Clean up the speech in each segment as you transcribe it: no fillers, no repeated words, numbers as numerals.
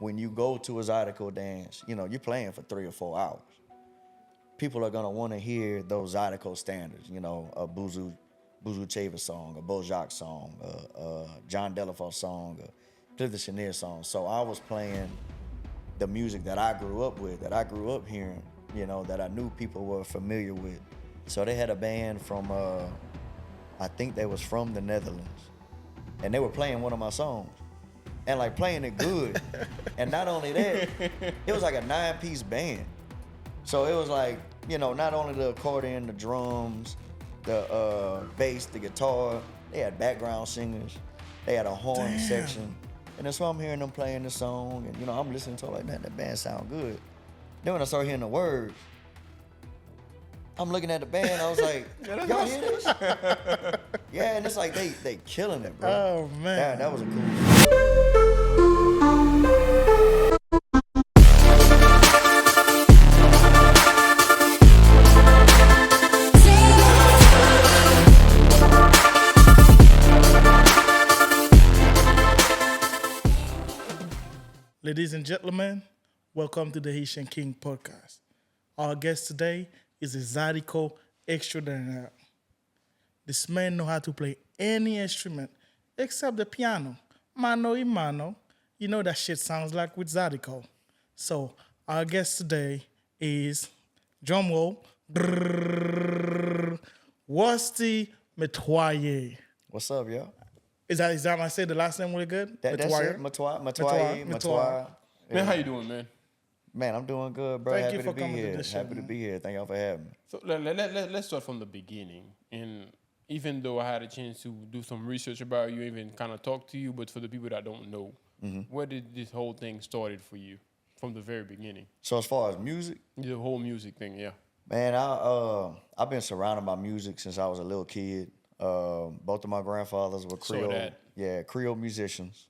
when you go to a Zydeco dance, you know, you're playing for 3 or 4 hours. People are gonna want to hear those Zydeco standards, you know, a Buzu Chavis song, a Bojack song, a John Delafoe song, a Cliff Chenier song. So I was playing the music that I grew up with, that I grew up hearing, you know, that I knew people were familiar with. So they had a band from, I think they was from the Netherlands, and they were playing one of my songs, and like playing it good. And not only that, it was like a 9-piece band. So it was like, you know, not only the accordion, the drums, the bass, the guitar, they had background singers, they had a horn section. And that's why I'm hearing them playing the song, and you know, I'm listening to it like, man, that band sound good. Then when I started hearing the words, I'm looking at the band, I was like, y'all hear this? Yeah, and it's like they killing it, bro. Oh man. That was a cool. Ladies and gentlemen, welcome to the Haitian Kings Podcast. Our guest today is a Zydeco extraordinaire. This man knows how to play any instrument except the piano. Mano y mano. You know that shit sounds like with Zydeco. So our guest today is, drum roll, Rusty Metoyer. What's up, yo? Is that I say the last name really good? That's it, Metoyer. Man, how you doing, man? Man, I'm doing good, bro. Thank Happy you to for be coming to here. this show, Happy to man. be here. Thank y'all for having me. So let's start from the beginning. And even though I had a chance to do some research about you, even kind of talk to you, but for the people that don't know, where did this whole thing started for you from the very beginning? So as far as music, The whole music thing, yeah. man, I've been surrounded by music since I was a little kid. Both of my grandfathers were Saw Creole, that. Creole musicians.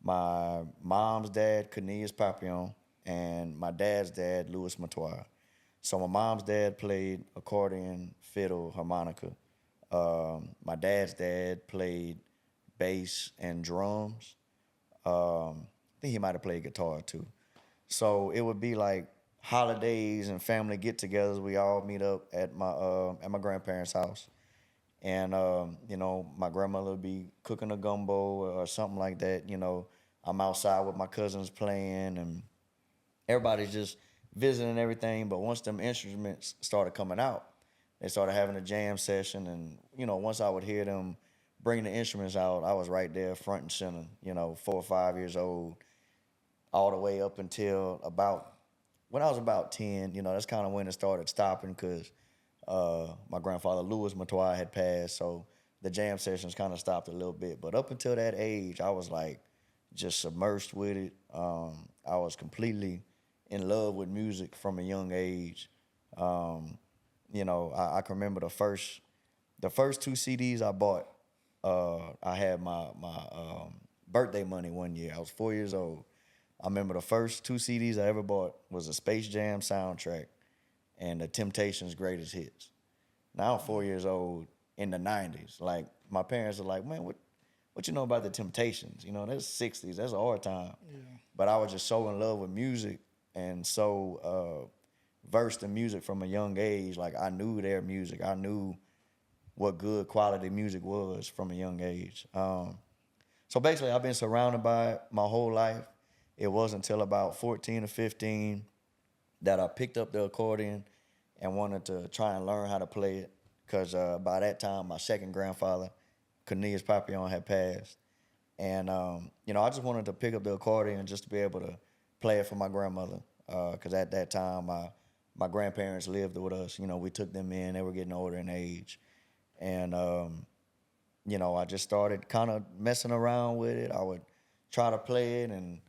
My mom's dad, Cornelius Papillon, and my dad's dad, Louis Metoyer. So my mom's dad played accordion, fiddle, harmonica. My dad's dad played bass and drums. I think he might have played guitar too. So it would be like holidays and family get-togethers. We all meet up at my grandparents' house. And, you know, my grandmother would be cooking a gumbo or something like that. You know, I'm outside with my cousins playing, and everybody's just visiting and everything. But once them instruments started coming out, they started having a jam session. And, you know, once I would hear them bringing the instruments out, I was right there front and center, you know, 4 or 5 years old, all the way up until when I was about 10. You know, that's kind of when it started stopping, because my grandfather, Louis Metoyer, had passed, so the jam sessions kind of stopped a little bit. But up until that age, I was like just submersed with it. I was completely in love with music from a young age. You know, I can remember the first 2 CDs I bought. I had my birthday money one year. I was 4 years old. I remember the first 2 CDs I ever bought was a Space Jam soundtrack and the Temptations' Greatest Hits. Now I'm 4 years old in the 90s. Like, my parents are like, man, what you know about the Temptations? You know, that's 60s, that's our time. Yeah. But I was just so in love with music and so versed in music from a young age. Like, I knew their music. I knew what good quality music was from a young age. So basically, I've been surrounded by it my whole life. It wasn't until about 14 or 15 that I picked up the accordion and wanted to try and learn how to play it, because by that time, my second grandfather, Cornelius Papillon, had passed. And, you know, I just wanted to pick up the accordion just to be able to play it for my grandmother, because at that time, my grandparents lived with us. You know, we took them in. They were getting older in age. And, you know, I just started kind of messing around with it. I would try to play it, and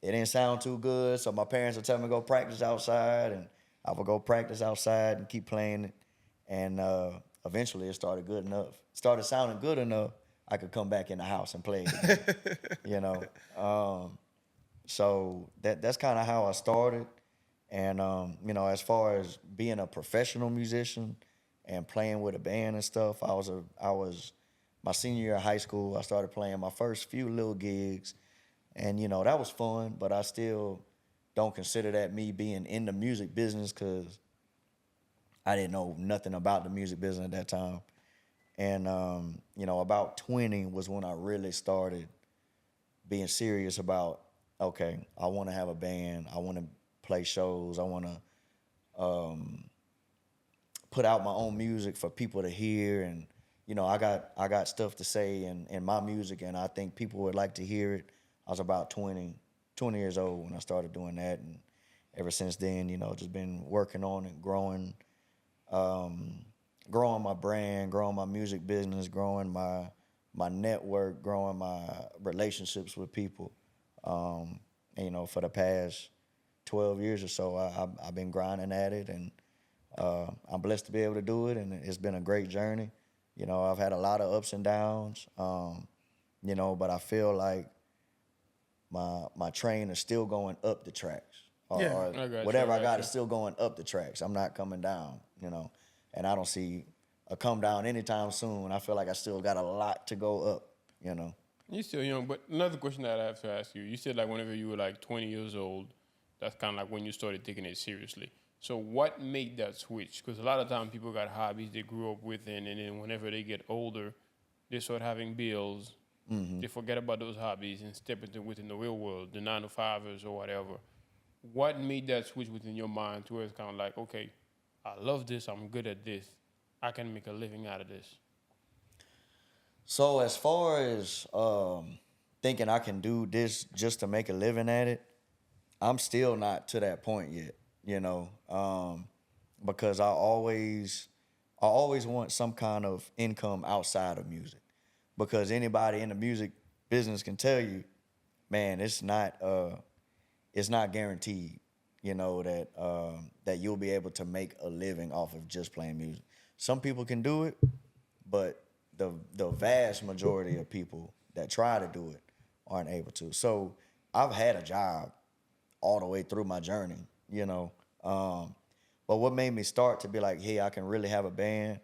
it didn't sound too good, so my parents would tell me to go practice outside, and I would go practice outside and keep playing it. And eventually it started good enough. It started sounding good enough, I could come back in the house and play it again, you know. So that's kind of how I started. And, you know, as far as being a professional musician and playing with a band and stuff, I was my senior year of high school, I started playing my first few little gigs. And, that was fun, but I still don't consider that me being in the music business because I didn't know nothing about the music business at that time. And, about 20 was when I really started being serious about, okay, I want to have a band. I want to play shows. I want to put out my own music for people to hear. And, I got stuff to say in my music, and I think people would like to hear it. I was about 20 years old when I started doing that. And ever since then, just been working on it, growing my brand, growing my music business, growing my network, growing my relationships with people. And, for the past 12 years or so, I've been grinding at it, and I'm blessed to be able to do it, and it's been a great journey. I've had a lot of ups and downs, but I feel like my train is still going up the tracks. Or whatever I got is still going up the tracks. I'm not coming down, and I don't see a come down anytime soon. I feel like I still got a lot to go up, You're still young, but another question that I have to ask you, you said like whenever you were like 20 years old, that's kind of like when you started taking it seriously. So what made that switch? Because a lot of times people got hobbies they grew up with, and then whenever they get older, they start having bills. Mm-hmm. They forget about those hobbies and step within the real world, the 9-to-5ers or whatever. What made that switch within your mind to where it's kind of like, okay, I love this, I'm good at this, I can make a living out of this? So as far as thinking I can do this just to make a living at it, I'm still not to that point yet, because I always want some kind of income outside of music. Because anybody in the music business can tell you, man, it's not guaranteed, that you'll be able to make a living off of just playing music. Some people can do it, but the vast majority of people that try to do it aren't able to. So I've had a job all the way through my journey, but what made me start to be like, hey, I can really have a band,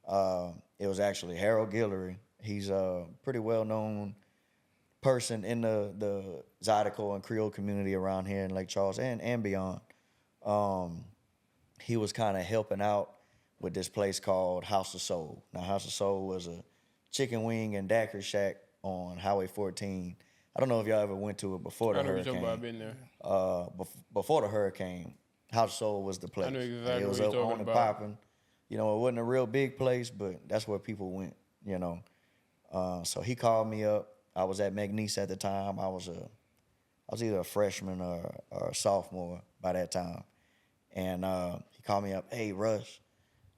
it was actually Harold Guillory. He's a pretty well-known person in the Zydeco and Creole community around here in Lake Charles and beyond. He was kind of helping out with this place called House of Soul. Now, House of Soul was a chicken wing and daiquiri shack on Highway 14. I don't know if y'all ever went to it before the hurricane. I've been there. Before the hurricane, House of Soul was the place. I know exactly it was what up you're on talking and about. popping. It wasn't a real big place, but that's where people went, So he called me up. I was at McNeese at the time. I was either a freshman or a sophomore by that time. And he called me up, hey, Russ,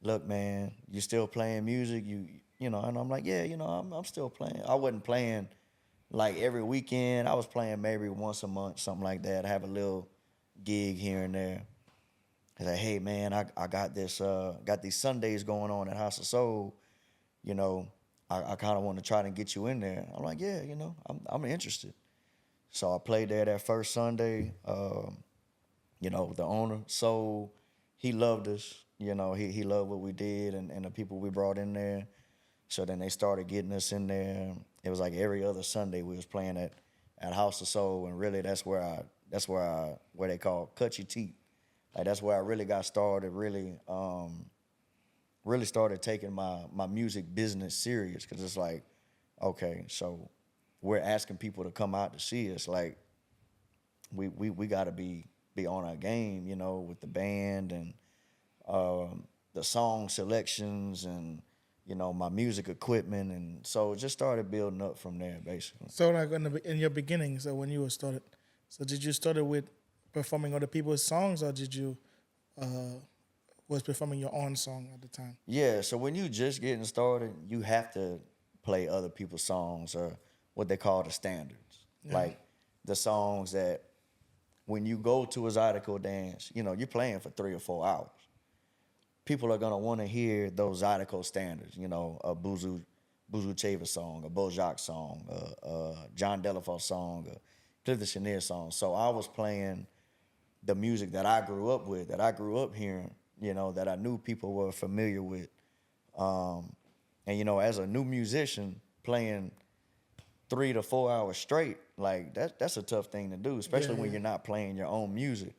look, man, you still playing music? And I'm like, yeah, I'm still playing. I wasn't playing like every weekend. I was playing maybe once a month, something like that. I have a little gig here and there. He's like, hey, man, I got these Sundays going on at House of Soul. I kind of want to try to get you in there. I'm like, yeah, I'm interested. So I played there that first Sunday. The owner, Soul, he loved us. He loved what we did and the people we brought in there. So then they started getting us in there. It was like every other Sunday we was playing at House of Soul, and really that's where they call cut your teeth. Like that's where I really got started. Really started taking my music business serious, because it's like, okay, so we're asking people to come out to see us. Like we got to be on our game, with the band and the song selections and my music equipment, and so it just started building up from there, basically. So like in your beginning, so when you were started, so did you start with performing other people's songs, or did you was performing your own song at the time? Yeah, so when you just getting started, you have to play other people's songs, or what they call the standards. Yeah. Like the songs that when you go to a Zydeco dance, you're playing for 3 or 4 hours. People are going to want to hear those Zydeco standards, a Buzu Chava song, a Bojack song, a John Delafoe song, a Cliff the Chenier song. So I was playing the music that I grew up with, that I grew up hearing, that I knew people were familiar with. And, as a new musician playing 3 to 4 hours straight, like that's a tough thing to do, especially when you're not playing your own music.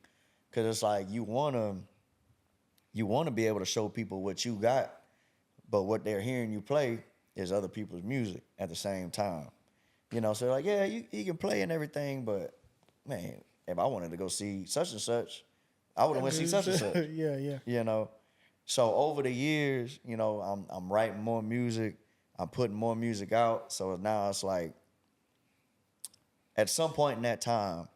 Cause it's like you wanna be able to show people what you got, but what they're hearing you play is other people's music at the same time. You know, so like, yeah, you can play and everything, but man, if I wanted to go see such and such, I would have went see such and such. Yeah. You know. So over the years, you know, I'm writing more music, I'm putting more music out. So now it's like at some point in that time,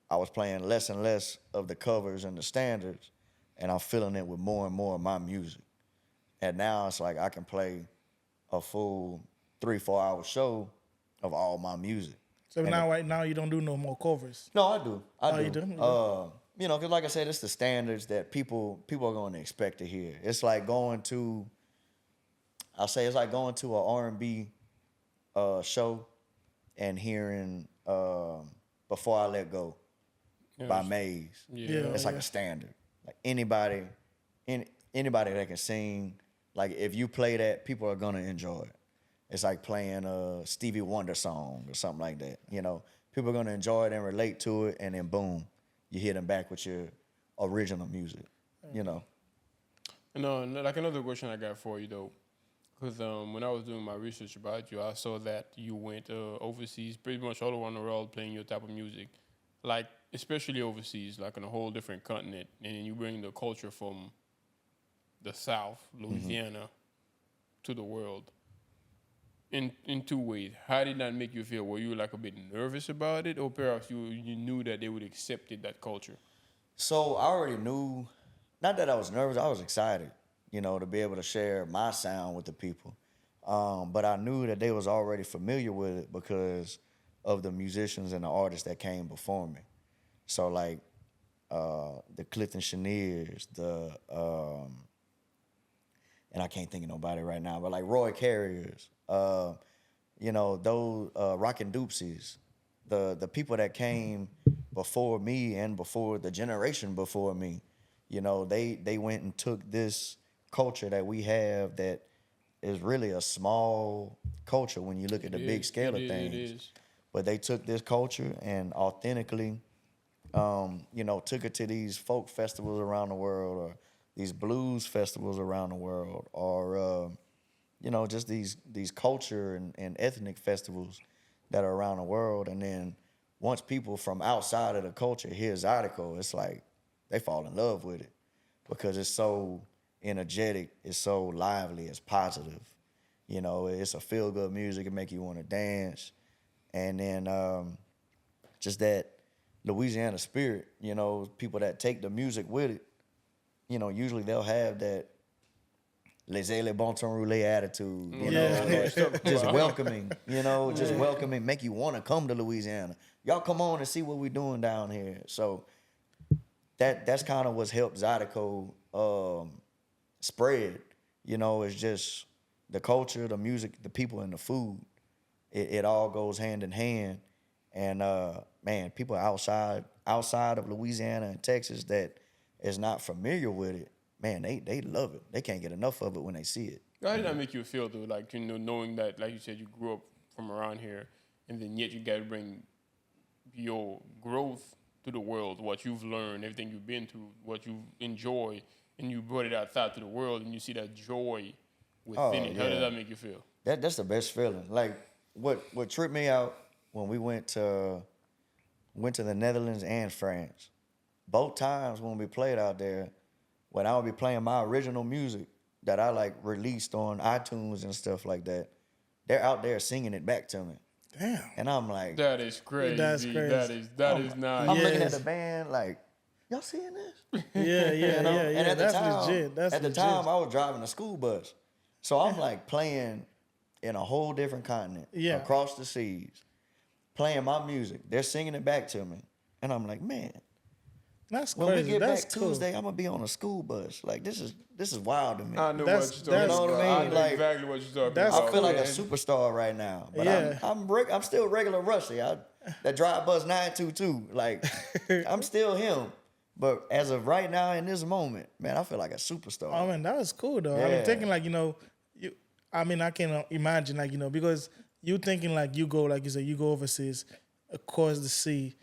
I was playing less and less of the covers and the standards, and I'm filling it with more and more of my music. And now it's like I can play a full 3-4 hour show of all my music. So right now you don't do no more covers. No, I do. I do. You do? You know, because like I said, it's the standards that people are going to expect to hear. It's like going to, I'll say it's like going to an R&B show and hearing Before I Let Go by Maze. Yeah. It's like a standard. Like anybody that can sing, like if you play that, people are going to enjoy it. It's like playing a Stevie Wonder song or something like that. You know, people are going to enjoy it and relate to it, and then boom, you hit them back with your original music, you know. No, like another question I got for you though, because when I was doing my research about you, I saw that you went overseas, pretty much all around the world, playing your type of music, like especially overseas, like on a whole different continent, and you bring the culture from the South, Louisiana, to the world. In two ways. How did that make you feel? Were you like a bit nervous about it, or perhaps you knew that they would accept it, that culture? So I already knew, not that I was nervous, I was excited, you know, to be able to share my sound with the people. But I knew that they was already familiar with it because of the musicians and the artists that came before me. So like the Clifton Cheniers, and I can't think of nobody right now, but like Roy Carriers, you know, those Rockin' Doopsies, the people that came before me and before the generation before me, you know, they went and took this culture that we have that is really a small culture when you look at the big scale of things. It is. But they took this culture and authentically, you know, took it to these folk festivals around the world, or these blues festivals around the world, or you know, just these culture and ethnic festivals that are around the world. And then once people from outside of the culture hear Zydeco, it's like they fall in love with it because it's so energetic, it's so lively, it's positive. You know, it's a feel-good music, it make you want to dance. And then just that Louisiana spirit, you know, people that take the music with it, you know, usually they'll have that laissez-le bon temps roulé attitude, you know, just welcoming, you know, just welcoming, make you want to come to Louisiana. Y'all come on and see what we're doing down here. So that's kind of what's helped Zydeco spread, you know, it's just the culture, the music, the people, and the food. It all goes hand in hand. And, man, people outside of Louisiana and Texas that is not familiar with it, man, they love it. They can't get enough of it when they see it. How did that make you feel, though? Like, you know, knowing that, like you said, you grew up from around here, and then yet you got to bring your growth to the world, what you've learned, everything you've been through, what you enjoy, and you brought it outside to the world, and you see that joy within it. How did that make you feel? That's the best feeling. Like, what tripped me out when we went to the Netherlands and France, both times when we played out there, when I would be playing my original music that I like released on iTunes and stuff like that, they're out there singing it back to me. Damn. And I'm like, that is crazy. That's crazy. That is nice. I'm looking at the band like, y'all seeing this? Yeah, You know? And at that's the time, legit. That's at the legit. time, I was driving a school bus, so I'm like playing in a whole different continent, across the seas, playing my music. They're singing it back to me, and I'm like, man, that's when crazy. we get That's back cool. Tuesday, I'm gonna be on a school bus. Like this is wild to me. I know That's- what you're talking that's- about. You know what I mean? I know Like, exactly what you're talking that's about. I feel like a man. superstar right now, but Yeah. I'm still regular Rusty. That drive bus 922. Like I'm still him. But as of right now, in this moment, man, I feel like a superstar. Oh man, that was cool though. I Yeah. mean, thinking like, you know, I can imagine like, you know, because you thinking like you go, like you said, you go overseas, across the sea.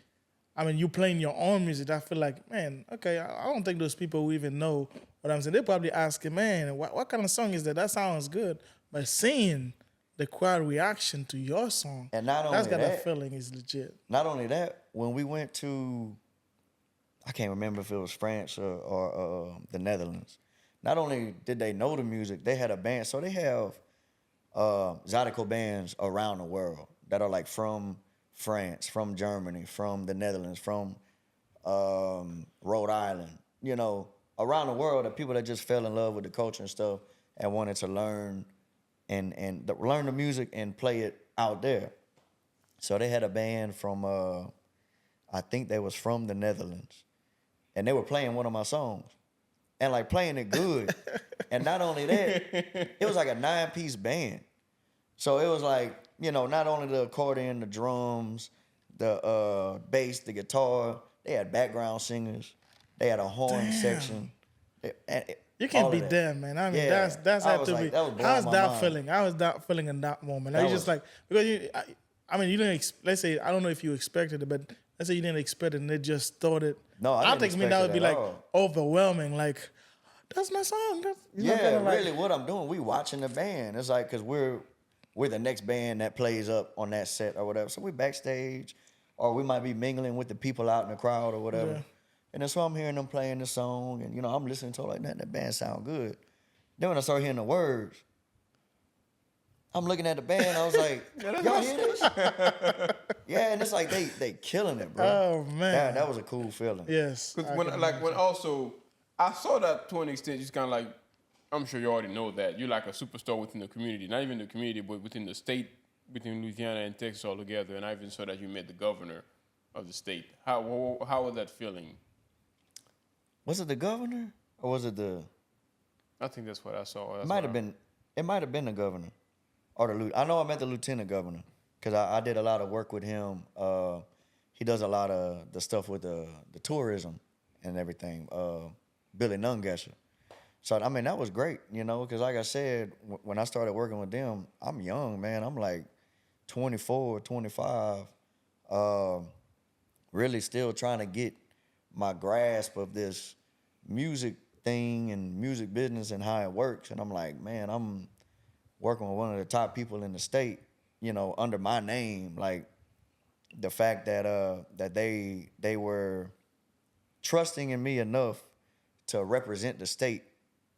I mean, you playing your own music. I feel like, man, okay, I don't think those people will even know what I'm saying. They probably asking, man, what kind of song is that? That sounds good. But seeing the crowd reaction to your song, And not that's only got a that, feeling is legit. not only that, when we went to, I can't remember if it was France or the Netherlands. Not only did they know the music, they had a band. So they have Zydeco bands around the world that are like from France, from Germany, from the Netherlands, from Rhode Island. You know, around the world, the people that just fell in love with the culture and stuff and wanted to learn and learn the music and play it out there. So they had a band from, I think they was from the Netherlands, and they were playing one of my songs, and like playing it good. And not only that, it was like a 9-piece band. So it was like, you know, not only the accordion, the drums, the bass, the guitar, they had background singers, they had a horn section. You can't be that. there, man. I mean, Yeah. that's I had was to like, be. that was blowing How's my that mind. feeling? How was that feeling in that moment? Like, That you just was- like, because I mean, you didn't. Let's say I don't know if you expected it, but let's say you didn't expect it, and they just thought it. No, I didn't think expect that it would be at like all. overwhelming. Like, that's my song. That's, you know, Yeah, kinda like, really, what I'm doing, we watching the band. It's like, because we're the next band that plays up on that set or whatever. So we backstage, or we might be mingling with the people out in the crowd or whatever. Yeah. And then so I'm hearing them playing the song, and, you know, I'm listening to it like, that band sound good. Then when I start hearing the words, I'm looking at the band, I was like, y'all hear this? Yeah, and it's like, they killing it, bro. Oh man, That was a cool feeling. yes. Because I when can like imagine. when also I saw that to an extent, just kind of like, I'm sure you already know that you're like a superstar within the community, not even the community, but within the state, between Louisiana and Texas all together. And I even saw that you met the governor of the state. How was that feeling? Was it the governor or was it the? I think that's what I saw. It might have been the governor or the I know I met the lieutenant governor because I did a lot of work with him. He does a lot of the stuff with the tourism and everything. Billy Nungesser. So I mean that was great, you know, because like I said, when I started working with them, I'm young, man. I'm like 24, 25, really still trying to get my grasp of this music thing and music business and how it works. And I'm like, man, I'm working with one of the top people in the state, you know, under my name. Like the fact that that they were trusting in me enough to represent the state,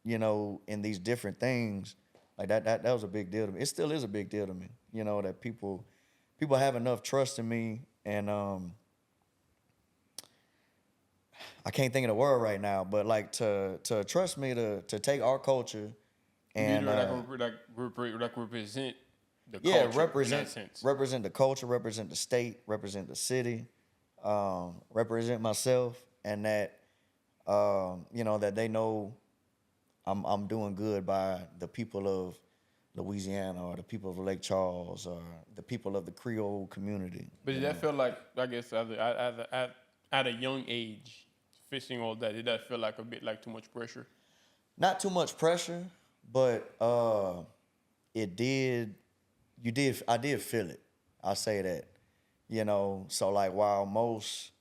you know, in these different things, like that was a big deal to me. It still is a big deal to me, you know, that people have enough trust in me. And I can't think of the word right now, but like to trust me to take our culture and represent the yeah, culture in that sense. represent the culture, represent the state, represent the city, represent myself, and that you know, that they know I'm doing good by the people of Louisiana or the people of Lake Charles or the people of the Creole community. But did that feel like, I guess, at a young age, fishing all that, did that feel like a bit like too much pressure? Not too much pressure, but it did. I did feel it. I'll say that. You know, so like while most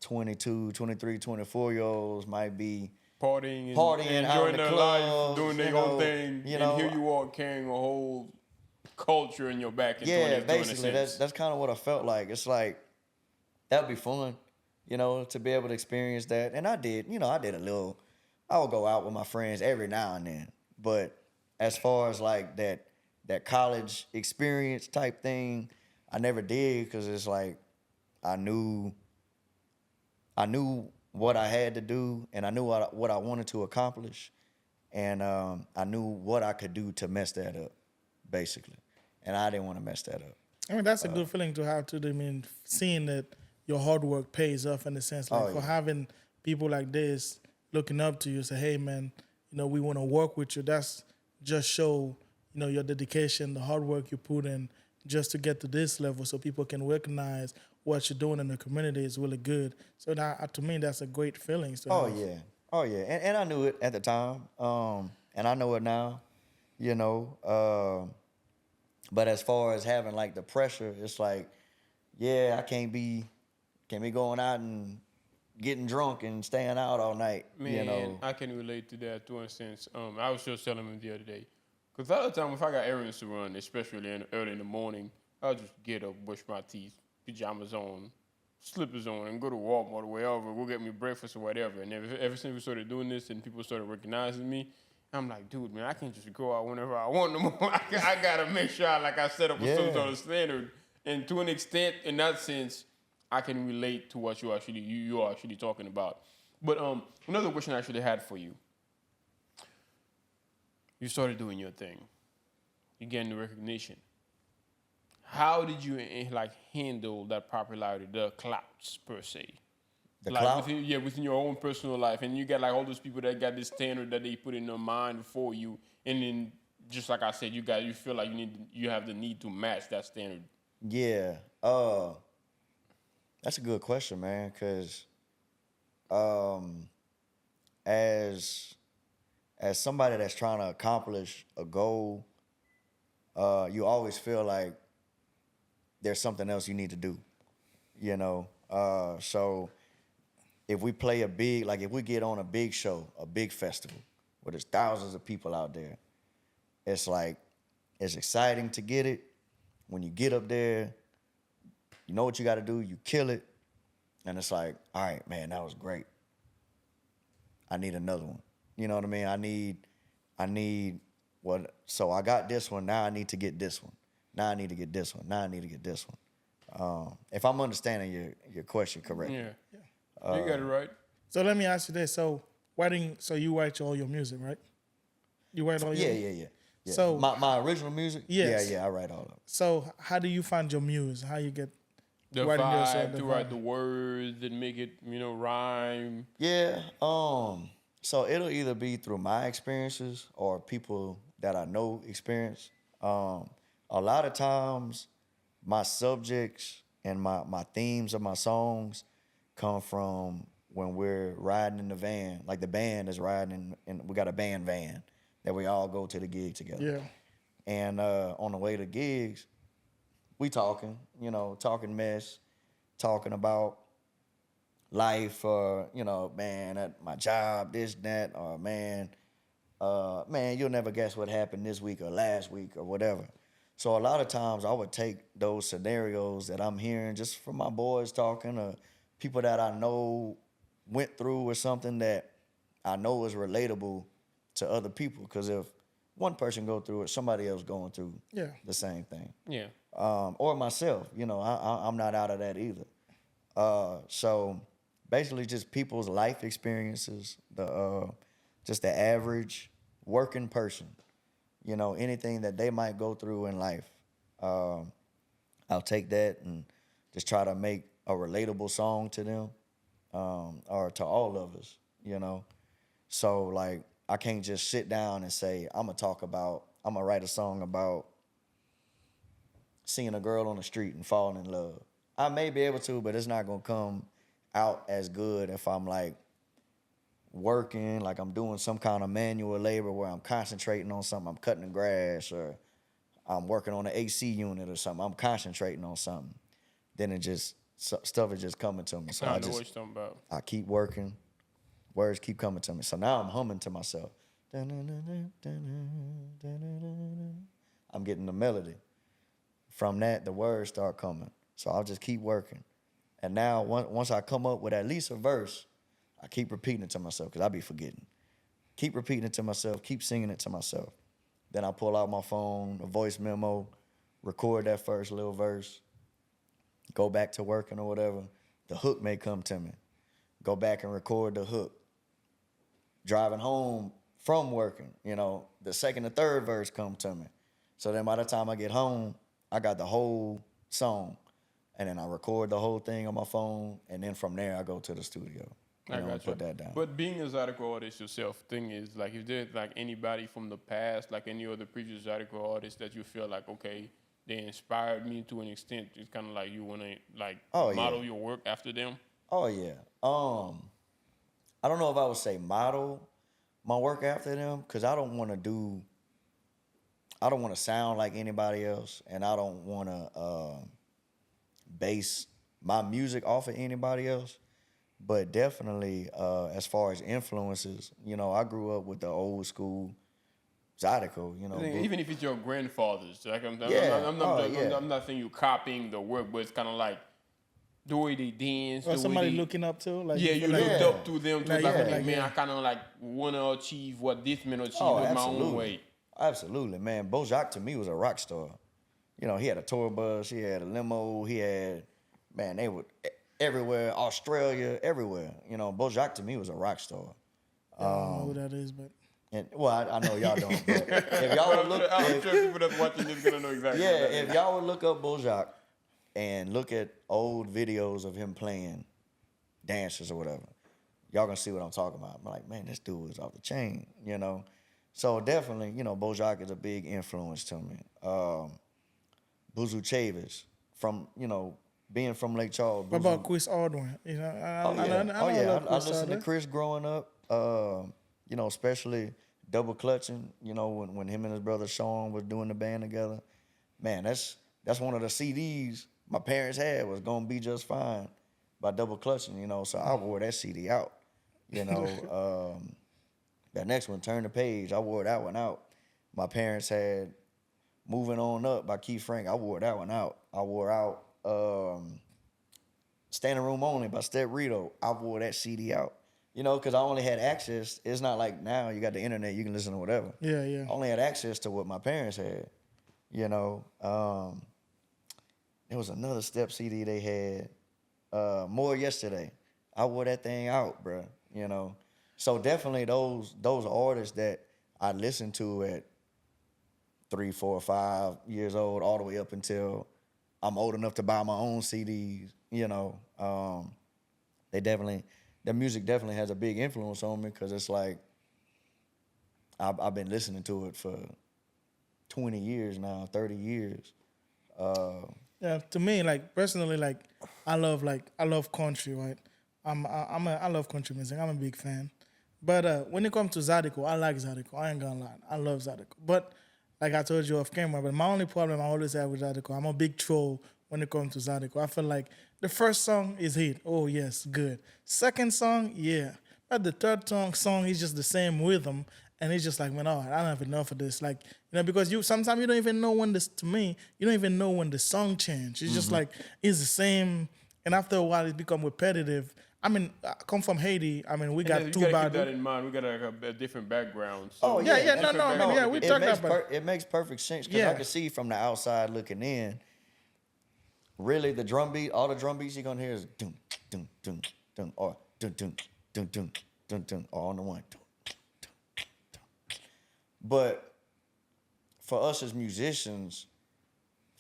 22, 23, 24-year-olds might be Partying out enjoying in the their club, life, doing their you own know, thing, you and know, here you are carrying a whole culture in your back. And yeah, doing basically that's kind of what I felt like. It's like that'd be fun, you know, to be able to experience that. And I did, you know, I did a little. I would go out with my friends every now and then, but as far as like that college experience type thing, I never did because it's like I knew what I had to do, and I knew what I wanted to accomplish, and I knew what I could do to mess that up, basically, and I didn't want to mess that up. I mean, that's a good feeling to have too. I mean, seeing that your hard work pays off in a sense, like for having people like this looking up to you, say, "Hey, man, you know, we want to work with you." That's just show, you know, your dedication, the hard work you put in just to get to this level, so people can recognize what you're doing in the community is really good. So that, to me, that's a great feeling. Oh yeah, and I knew it at the time, and I know it now. You know, But as far as having like the pressure, it's like, yeah, I can't be going out and getting drunk and staying out all night. Man, You know. I can relate to that to a sense. I was just telling him the other day, because a lot of the time if I got errands to run, especially early in the morning, I'll just get up, brush my teeth, pajamas on, slippers on, and go to Walmart or wherever, go get me breakfast or whatever. And ever since we started doing this and people started recognizing me, I'm like, dude, man, I can't just go out whenever I want no more. I gotta make sure I set up some sort of standard. And to an extent, in that sense, I can relate to what you're actually talking about. But another question I actually had for you. You started doing your thing. You're getting the recognition. How did you handle that popularity, the clouds per se? The clout? Within your own personal life. And you got like all those people that got this standard that they put in their mind for you. And then just like I said, you feel like you have the need to match that standard. Yeah. That's a good question, man, because as somebody that's trying to accomplish a goal, you always feel like there's something else you need to do, you know? So if we play if we get on a big show, a big festival, where there's thousands of people out there, it's like, it's exciting to get it. When you get up there, you know what you got to do, you kill it, and it's like, all right, man, that was great. I need another one. You know what I mean? I need what, so I got this one, now I need to get this one. Now I need to get this one. Now I need to get this one. If I'm understanding your question correctly. Yeah. You got it right. So let me ask you this. So you write all your music, right? You write all your Yeah. So my original music? Yes. Yeah, I write all of it. So how do you find your muse? How you get The writing vibe, the to write the words that make it, rhyme. Yeah. So it'll either be through my experiences or people that I know experience. A lot of times my subjects and my themes of my songs come from when we're riding in the van. Like the band is riding and we got a band van that we all go to the gig together. Yeah. And on the way to gigs, we talking mess, talking about life, or, man, at my job, this, that, or man, you'll never guess what happened this week or last week or whatever. So a lot of times I would take those scenarios that I'm hearing just from my boys talking, or people that I know went through, or something that I know is relatable to other people. Because if one person go through it, somebody else going through the same thing. Yeah. Or myself, I'm not out of that either. So basically just people's life experiences, just the average working person, anything that they might go through in life. I'll take that and just try to make a relatable song to them, or to all of us, So like, I can't just sit down and say, I'm gonna write a song about seeing a girl on the street and falling in love. I may be able to, but it's not gonna come out as good if I'm like working, like I'm doing some kind of manual labor where I'm concentrating on something. I'm cutting the grass, or I'm working on an AC unit or something. I'm concentrating on something. Then stuff is just coming to me. So I know what you're talking about. I keep working. Words keep coming to me. So now I'm humming to myself. I'm getting the melody. From that, the words start coming. So I'll just keep working. And now once I come up with at least a verse, I keep repeating it to myself, because I be forgetting. Keep repeating it to myself. Keep singing it to myself. Then I pull out my phone, a voice memo, record that first little verse, go back to working or whatever. The hook may come to me. Go back and record the hook. Driving home from working, the second or third verse come to me. So then by the time I get home, I got the whole song. And then I record the whole thing on my phone. And then from there, I go to the studio. And put that down. But being a Zydeco artist yourself, thing is, like, if there's like anybody from the past, like any other previous Zydeco artist that you feel like, okay, they inspired me to an extent, it's kind of like you want to like model your work after them? Oh, yeah. I don't know if I would say model my work after them, because I don't want to do I don't want to sound like anybody else, and I don't want to base my music off of anybody else. But definitely, as far as influences, you know, I grew up with the old school Zydeco, you know. Even if it's your grandfather's, like I'm not saying you copying the work, but it's kind of like the way they dance, or somebody looking up to, like you looked up to them, to I kind of like want to achieve what this man achieved with my own way. Absolutely, man. Bojack to me was a rock star. You know, he had a tour bus, he had a limo, he had, man, they were everywhere, Australia, everywhere. You know, Bojack to me was a rock star. I don't know who that is, but. And, well, I know y'all don't. But if y'all would look, I'm sure people that's watching this gonna know exactly. Yeah, if y'all would look up Bojack and look at old videos of him playing dances or whatever, y'all gonna see what I'm talking about. I'm like, man, this dude is off the chain, you know. So definitely, you know, Bojack is a big influence to me. Buzu Chavis, from, you know, being from Lake Charles. What about Chris Aldwin? You know, I listened to Chris growing up. You know, especially Double Clutching, you know, when him and his brother Sean was doing the band together. Man, that's one of the CDs my parents had, was Gonna Be Just Fine by Double Clutching, you know, so I wore that CD out, you know. That next one, Turn the Page, I wore that one out. My parents had Moving On Up by Keith Frank, I wore that one out. I wore out Standing Room Only by Step Rito, I wore that CD out. You know, because I only had access. It's not like now you got the internet, you can listen to whatever. Yeah, yeah. I only had access to what my parents had. You know, there was another Step CD they had. More Yesterday. I wore that thing out, bro. You know, so definitely those artists that I listened to at 3, 4, 5 years old, all the way up until I'm old enough to buy my own CDs. You know, the music definitely has a big influence on me, because it's like I've been listening to it for 20 years now, 30 years. Yeah, to me, like personally, like I love country, right? I love country music. I'm a big fan. But when it comes to Zydeco, I like Zydeco. I ain't gonna lie, I love Zydeco. But like I told you off camera, but my only problem I always have with Zydeco, I'm a big troll when it comes to Zydeco. I feel like the first song is hit. Oh, yes, good. Second song, yeah. But the third song is just the same rhythm. And it's just like, man, all right, I don't have enough of this. Like, you know, because sometimes you don't even know when to me, you don't even know when the song change. It's just like, it's the same. And after a while, it become repetitive. I mean, I come from Haiti. I mean, we got two keep that in mind. We got a different background. So we talked about it. Makes perfect sense, because I can see from the outside looking in. Really, the drum beat, all the drum beats you're gonna hear is dun dun dun dun, or dun dun dun dun dun dun, or on the one. Dun, dun, dun, dun. But for us as musicians,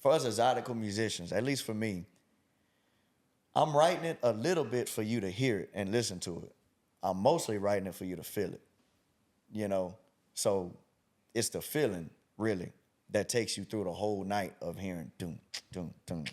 for us as Zydeco musicians, at least for me, I'm writing it a little bit for you to hear it and listen to it. I'm mostly writing it for you to feel it. You know, so it's the feeling really that takes you through the whole night of hearing dun dun dun.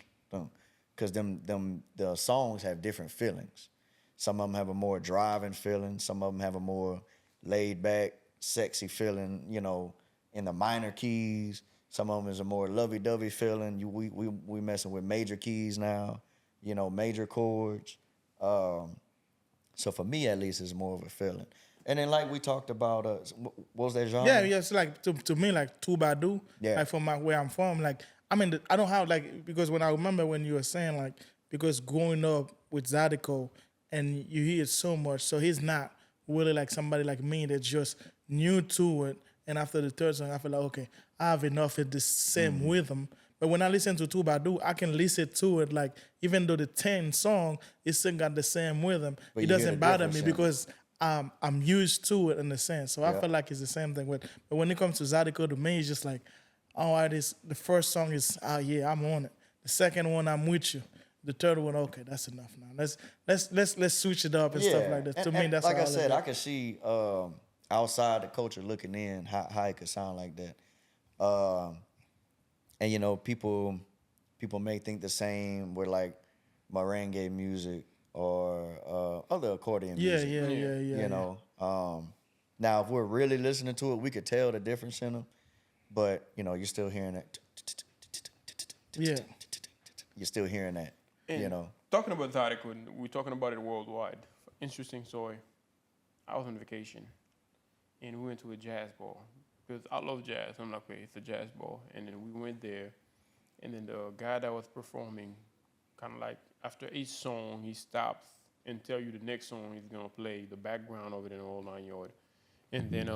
Because the songs have different feelings. Some of them have a more driving feeling. Some of them have a more laid back, sexy feeling, you know, in the minor keys. Some of them is a more lovey-dovey feeling. We messing with major keys now, you know, major chords. So for me, at least, it's more of a feeling. And then, like we talked about, what was that genre? Yeah, it's like to me, like Tubadu. Yeah. Like from where I'm from, like I mean, I don't have like, because when I remember when you were saying like, because growing up with Zydeco and you hear it so much, so he's not really like somebody like me that's just new to it. And after the third song, I feel like, okay, I have enough of this same rhythm. But when I listen to Tubadu, I can listen to it like, even though the 10th song is still got the same rhythm, but it doesn't bother me because I'm used to it in a sense. So I feel like it's the same thing with. But when it comes to Zydeco, to me, it's just like, all right, the first song is, yeah, I'm on it. The second one, I'm with you. The third one, okay, that's enough now. Let's switch it up and stuff like that. To me, that's like I said, I can see outside the culture looking in how it could sound like that. And you know, people may think the same with like merengue music or other accordion music. Yeah. You know, now if we're really listening to it, we could tell the difference in them. but you're still hearing that. Yeah. You're still hearing that. And talking about Zydeco, we're talking about it worldwide. Interesting story. I was on vacation, and we went to a jazz ball because I love jazz. I'm like, okay, it's a jazz ball, and then we went there, and then the guy that was performing, kind of like after each song, he stops and tell you the next song he's gonna play, the background of it, and all 9 yards. And then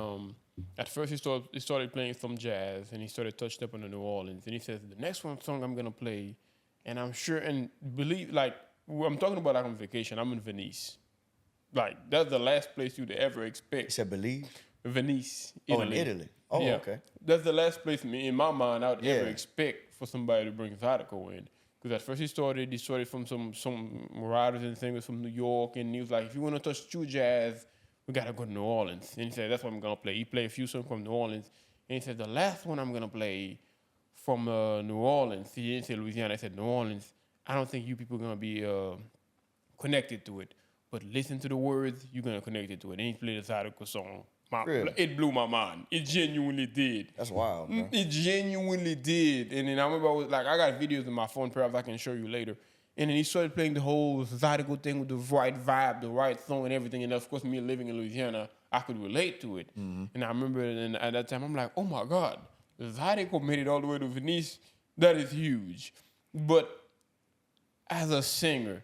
at first he started playing some jazz, and he started touched up on the New Orleans, and he says the next song I'm gonna play, and I'm sure and believe like I'm talking about like on vacation. I'm in Venice, like that's the last place you'd ever expect. You said Belize? Venice, Italy. Oh, in Italy. Oh, yeah. Okay. That's the last place in my mind I would ever expect for somebody to bring Zydeco in. Because at first he started from some writers and singers from New York, and he was like, if you want to touch true jazz, we got to go to New Orleans. And he said, that's what I'm going to play. He played a few songs from New Orleans. And he said, the last one I'm going to play from New Orleans, he didn't say Louisiana, he said New Orleans, I don't think you people are going to be connected to it. But listen to the words, you're going to connect it to it. And he played a Zydeco song. Really? It blew my mind. It genuinely did. That's wild, bro. It genuinely did. And then I remember I got videos in my phone, perhaps I can show you later. And then he started playing the whole Zydeco thing with the right vibe, the right song and everything. And of course, me living in Louisiana, I could relate to it. Mm-hmm. And I remember at that time, I'm like, oh my God, Zydeco made it all the way to Venice. That is huge. But as a singer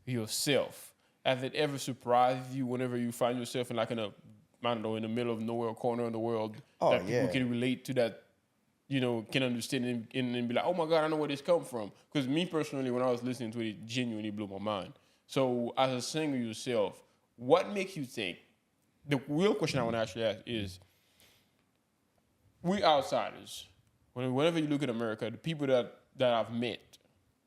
yourself, has it ever surprised you whenever you find yourself in in the middle of nowhere, corner of the world, that people can relate to that, can understand and be like, oh my God, I know where this comes from. Because me personally, when I was listening to it, it genuinely blew my mind. So as a singer yourself, what makes you think, the real question I want to actually ask is, we outsiders, whenever you look at America, the people that I've met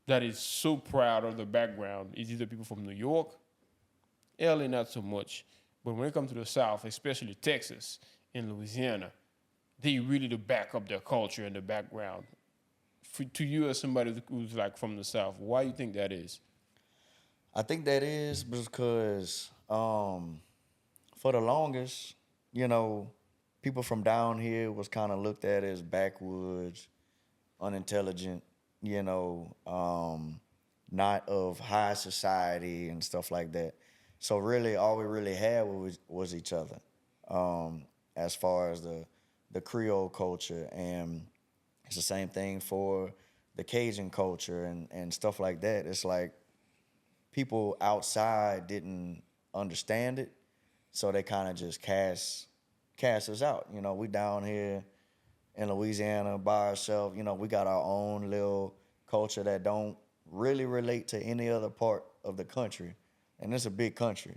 that is so proud of the background is either people from New York, LA not so much, but when it comes to the South, especially Texas and Louisiana, they really to back up their culture and the background. To you as somebody who's like from the South, why do you think that is? I think that is because for the longest, people from down here was kind of looked at as backwoods, unintelligent, not of high society and stuff like that. So really, all we really had was each other, as far as the Creole culture, and it's the same thing for the Cajun culture and stuff like that. It's like people outside didn't understand it, so they kind of just cast us out. We down here in Louisiana by ourselves. We got our own little culture that don't really relate to any other part of the country. And it's a big country.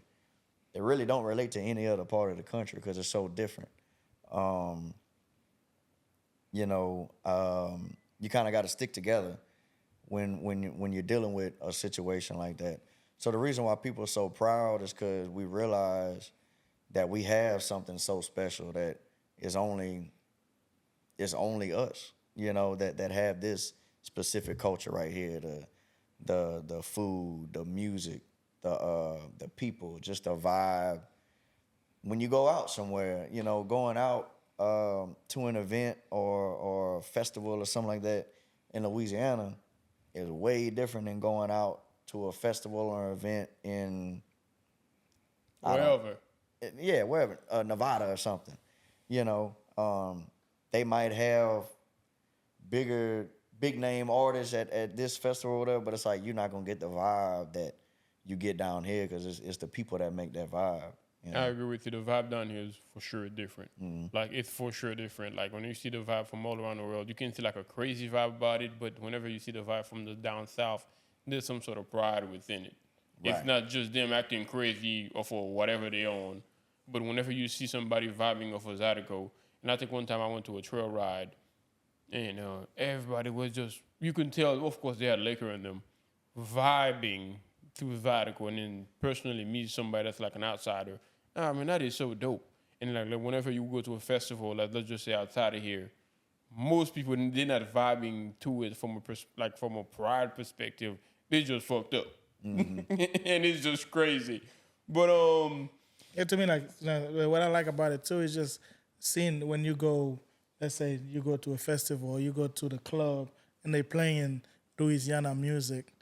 It really don't relate to any other part of the country because it's so different. You kind of got to stick together when you're dealing with a situation like that. So the reason why people are so proud is because we realize that we have something so special that is only us. That have this specific culture right here. The food, the music. The people, just the vibe. When you go out somewhere, going out to an event or a festival or something like that in Louisiana is way different than going out to a festival or an event in wherever. Wherever, Nevada or something. They might have big name artists at this festival or whatever, but it's like you're not gonna get the vibe that you get down here because it's the people that make that vibe. I agree with you. The vibe down here is for sure different. Mm-hmm. Like, it's for sure different. Like, when you see the vibe from all around the world, you can see like a crazy vibe about it, but whenever you see the vibe from the down south, there's some sort of pride within it. Right. It's not just them acting crazy or for whatever they own, but whenever you see somebody vibing off of Zydeco, and I think one time I went to a trail ride, and everybody was just, you can tell, of course, they had liquor in them, vibing through Zydeco, and then personally meet somebody that's like an outsider. That is so dope. And like whenever you go to a festival, like let's just say outside of here, most people, they're not vibing to it from a pride perspective. They just fucked up, and it's just crazy. But to me, what I like about it too is just seeing when you go let's say you go to a festival or you go to the club and they playing Louisiana music,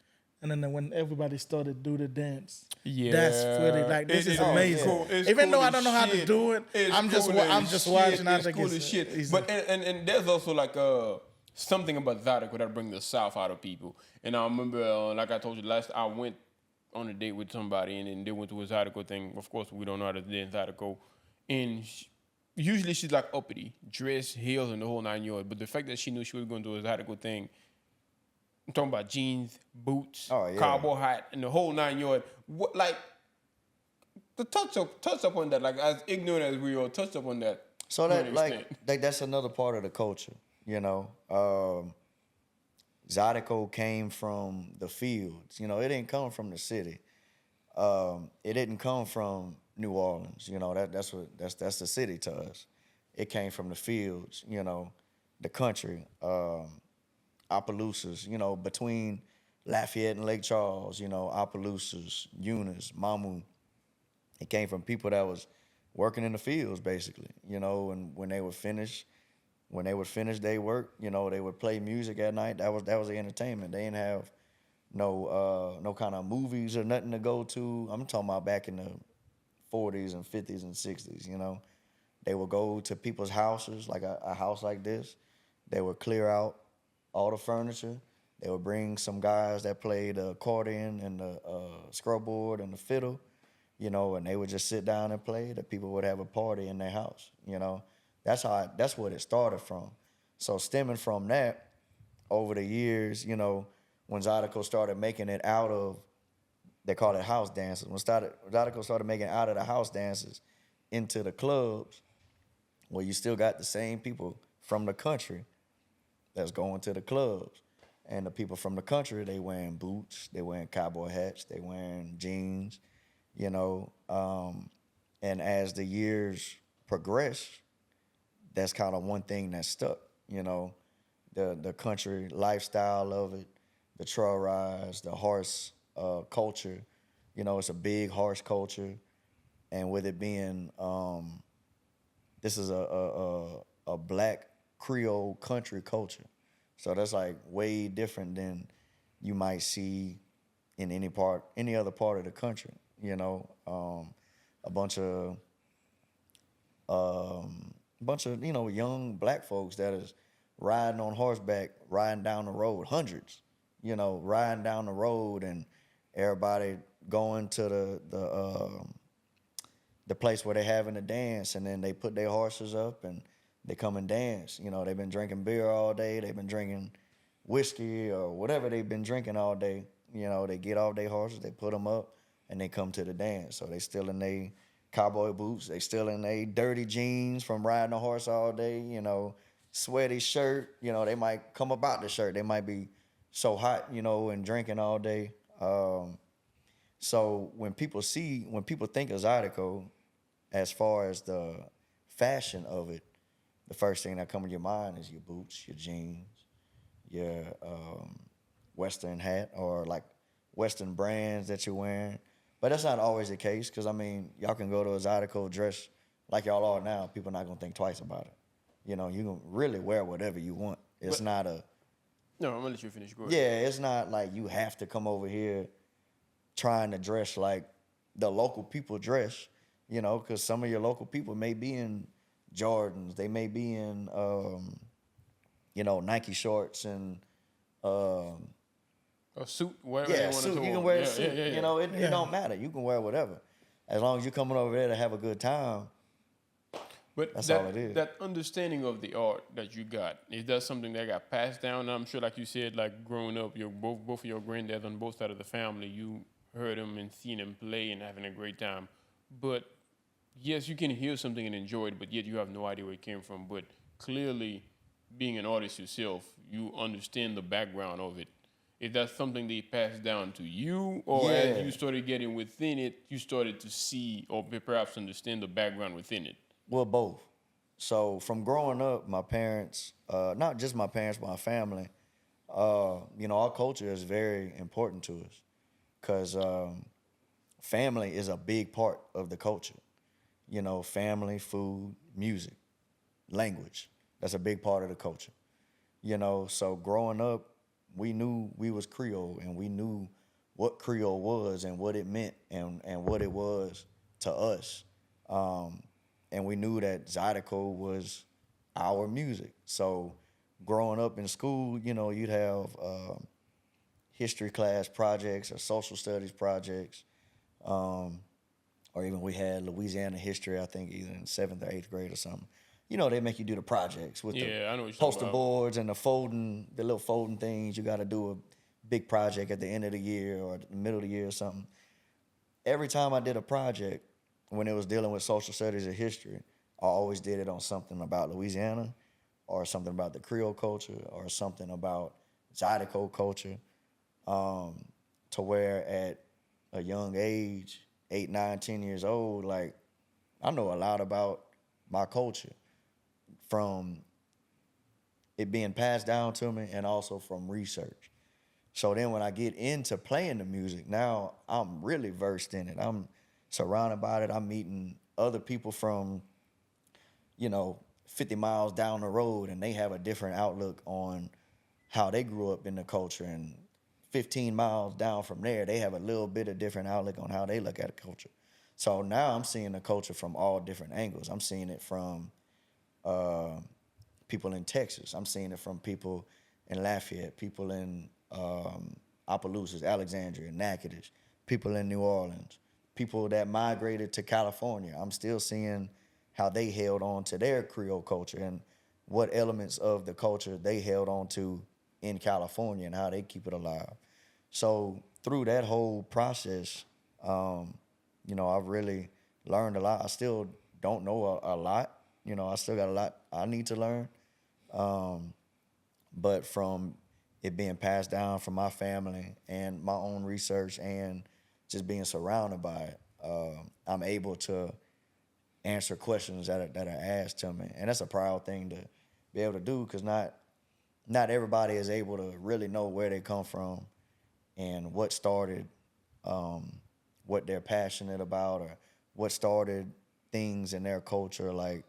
and then when everybody started do the dance, that's pretty like this is amazing. Cool. Even cool though I as don't know how to shit. do it, It's I'm just cool I'm as just shit. watching. I It's think cool it's as shit. easy. But and there's also like something about Zydeco that bring the South out of people. And I remember, like I told you last, I went on a date with somebody, and then they went to a Zydeco thing. Of course, we don't know how to dance Zydeco, and usually she's like uppity, dress, heels, and the whole 9 yards. But the fact that she knew she was going to a Zydeco thing, I'm talking about jeans, boots, cowboy hat, and the whole 9 yards. What like the touch up on that? Like as ignorant as we are, touch up on that. So that like that's another part of the culture, you know. Zydeco came from the fields, you know. It didn't come from the city. It didn't come from New Orleans, you know. That's the city to us. It came from the fields, you know, the country, Opelousas, you know, between Lafayette and Lake Charles, you know, Opelousas, Eunice, Mamu. It came from people that was working in the fields, basically, you know, and when they would finish their work, you know, they would play music at night. That was the entertainment. They didn't have no kind of movies or nothing to go to. I'm talking about back in the 40s and 50s and 60s, you know. They would go to people's houses, like a house like this. They would clear out all the furniture. They would bring some guys that played the accordion and the scrubboard and the fiddle, you know, and they would just sit down and play. The people would have a party in their house, you know. That's what it started from. So stemming from that, over the years, you know, when Zydeco started making it out of, they call it house dances. When Zydeco started making it out of the house dances into the clubs, well, you still got the same people from the country that's going to the clubs. And the people from the country, they wearing boots, they wearing cowboy hats, they wearing jeans, you know. And as the years progress, that's kind of one thing that stuck, you know, the country lifestyle of it, the trail rides, the horse culture. You know, it's a big horse culture. And with it being, this is a black Creole country culture. So that's like way different than you might see in any other part of the country, you know. A bunch of you know, young black folks that is riding on horseback, riding down the road, hundreds, you know, riding down the road, and everybody going to the place where they having a dance, and then they put their horses up and they come and dance. You know, they've been drinking beer all day, they've been drinking whiskey or whatever they've been drinking all day. You know, they get off their horses, they put them up, and they come to the dance. So they still in their cowboy boots, they still in their dirty jeans from riding a horse all day, you know, sweaty shirt. You know, they might come about the shirt. They might be so hot, you know, and drinking all day. So when people think of Zydeco, as far as the fashion of it, the first thing that comes to your mind is your boots, your jeans, your Western hat, or like Western brands that you're wearing. But that's not always the case, because, I mean, y'all can go to a Zydeco dress like y'all are now. People not going to think twice about it. You know, you can really wear whatever you want. It's not a... No, I'm going to let you finish. Go ahead. Yeah, it's not like you have to come over here trying to dress like the local people dress, you know, because some of your local people may be in Jordans. They may be in, you know, Nike shorts and... a suit, whatever yeah, suit. You can wear a suit. Yeah. You know, it don't matter. You can wear whatever, as long as you're coming over there to have a good time. But that's all it is. That understanding of the art that you got, is that something that got passed down? I'm sure, like you said, like growing up, both of your granddads on both sides of the family, you heard them and seen them play and having a great time. But yes, you can hear something and enjoy it, but yet you have no idea where it came from. But clearly, being an artist yourself, you understand the background of it. Is that something they passed down to you, or as you started getting within it, you started to see or perhaps understand the background within it? Well, both. So from growing up, my parents, not just my parents, but my family, you know, our culture is very important to us, because family is a big part of the culture. You know, family, food, music, language. That's a big part of the culture. You know, so growing up, we knew we was Creole, and we knew what Creole was and what it meant and what it was to us. And we knew that Zydeco was our music. So growing up in school, you know, you'd have history class projects or social studies projects. Or even we had Louisiana history, I think either in 7th or 8th grade or something. You know, they make you do the projects with I know the what you're poster talking about. boards and the little folding things. You got to do a big project at the end of the year or the middle of the year or something. Every time I did a project, when it was dealing with social studies or history, I always did it on something about Louisiana or something about the Creole culture or something about Zydeco culture, to where at a young age, 8, 9, 10 years old, like, I know a lot about my culture from it being passed down to me and also from research. So then when I get into playing the music, now I'm really versed in it. I'm surrounded by it. I'm meeting other people from, 50 miles down the road, and they have a different outlook on how they grew up in the culture. And 15 miles down from there, they have a little bit of different outlook on how they look at the culture. So now I'm seeing the culture from all different angles. I'm seeing it from people in Texas. I'm seeing it from people in Lafayette, people in Opelousas, Alexandria, Natchitoches, people in New Orleans, people that migrated to California. I'm still seeing how they held on to their Creole culture and what elements of the culture they held on to in California and how they keep it alive. So through that whole process, I've really learned a lot. I still don't know a lot. I still got a lot I need to learn. But from it being passed down from my family and my own research and just being surrounded by it, I'm able to answer questions that are asked to me. And that's a proud thing to be able to do, because not everybody is able to really know where they come from and what started, what they're passionate about, or what started things in their culture. Like,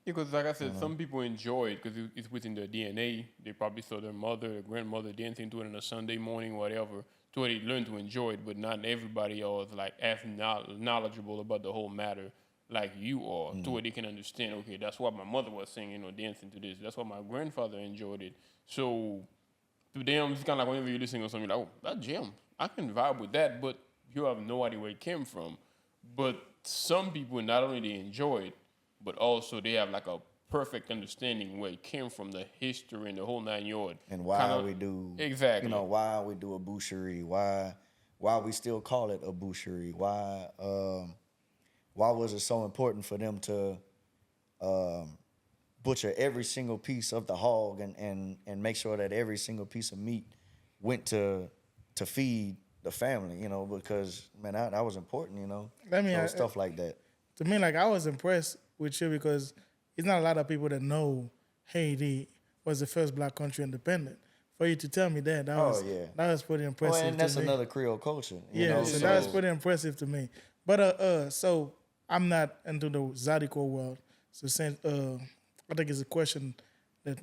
because like I said, some people enjoy it because it's within their DNA. They probably saw their mother, their grandmother dancing to it on a Sunday morning, whatever, to where they learn to enjoy it. But not everybody else like as knowledgeable about the whole matter like you are, to where they can understand, okay, that's what my mother was singing or dancing to this. That's why my grandfather enjoyed it. So to them, it's kind of like whenever you're listening to something, you're like, oh, that jam, I can vibe with that, but you have no idea where it came from. But some people, not only they enjoy it, but also they have like a perfect understanding where it came from, the history and the whole 9 yards. And why we do exactly, why we do a boucherie, why we still call it a boucherie, why was it so important for them to butcher every single piece of the hog and make sure that every single piece of meat went to feed the family, because, man, that was important, stuff like that. To me, like, I was impressed with you because it's not a lot of people that know Haiti was the first black country independent. For you to tell me that was pretty impressive. And that's another Creole culture. That was pretty impressive to me. But so I'm not into the Zydeco world. So since I think it's a question that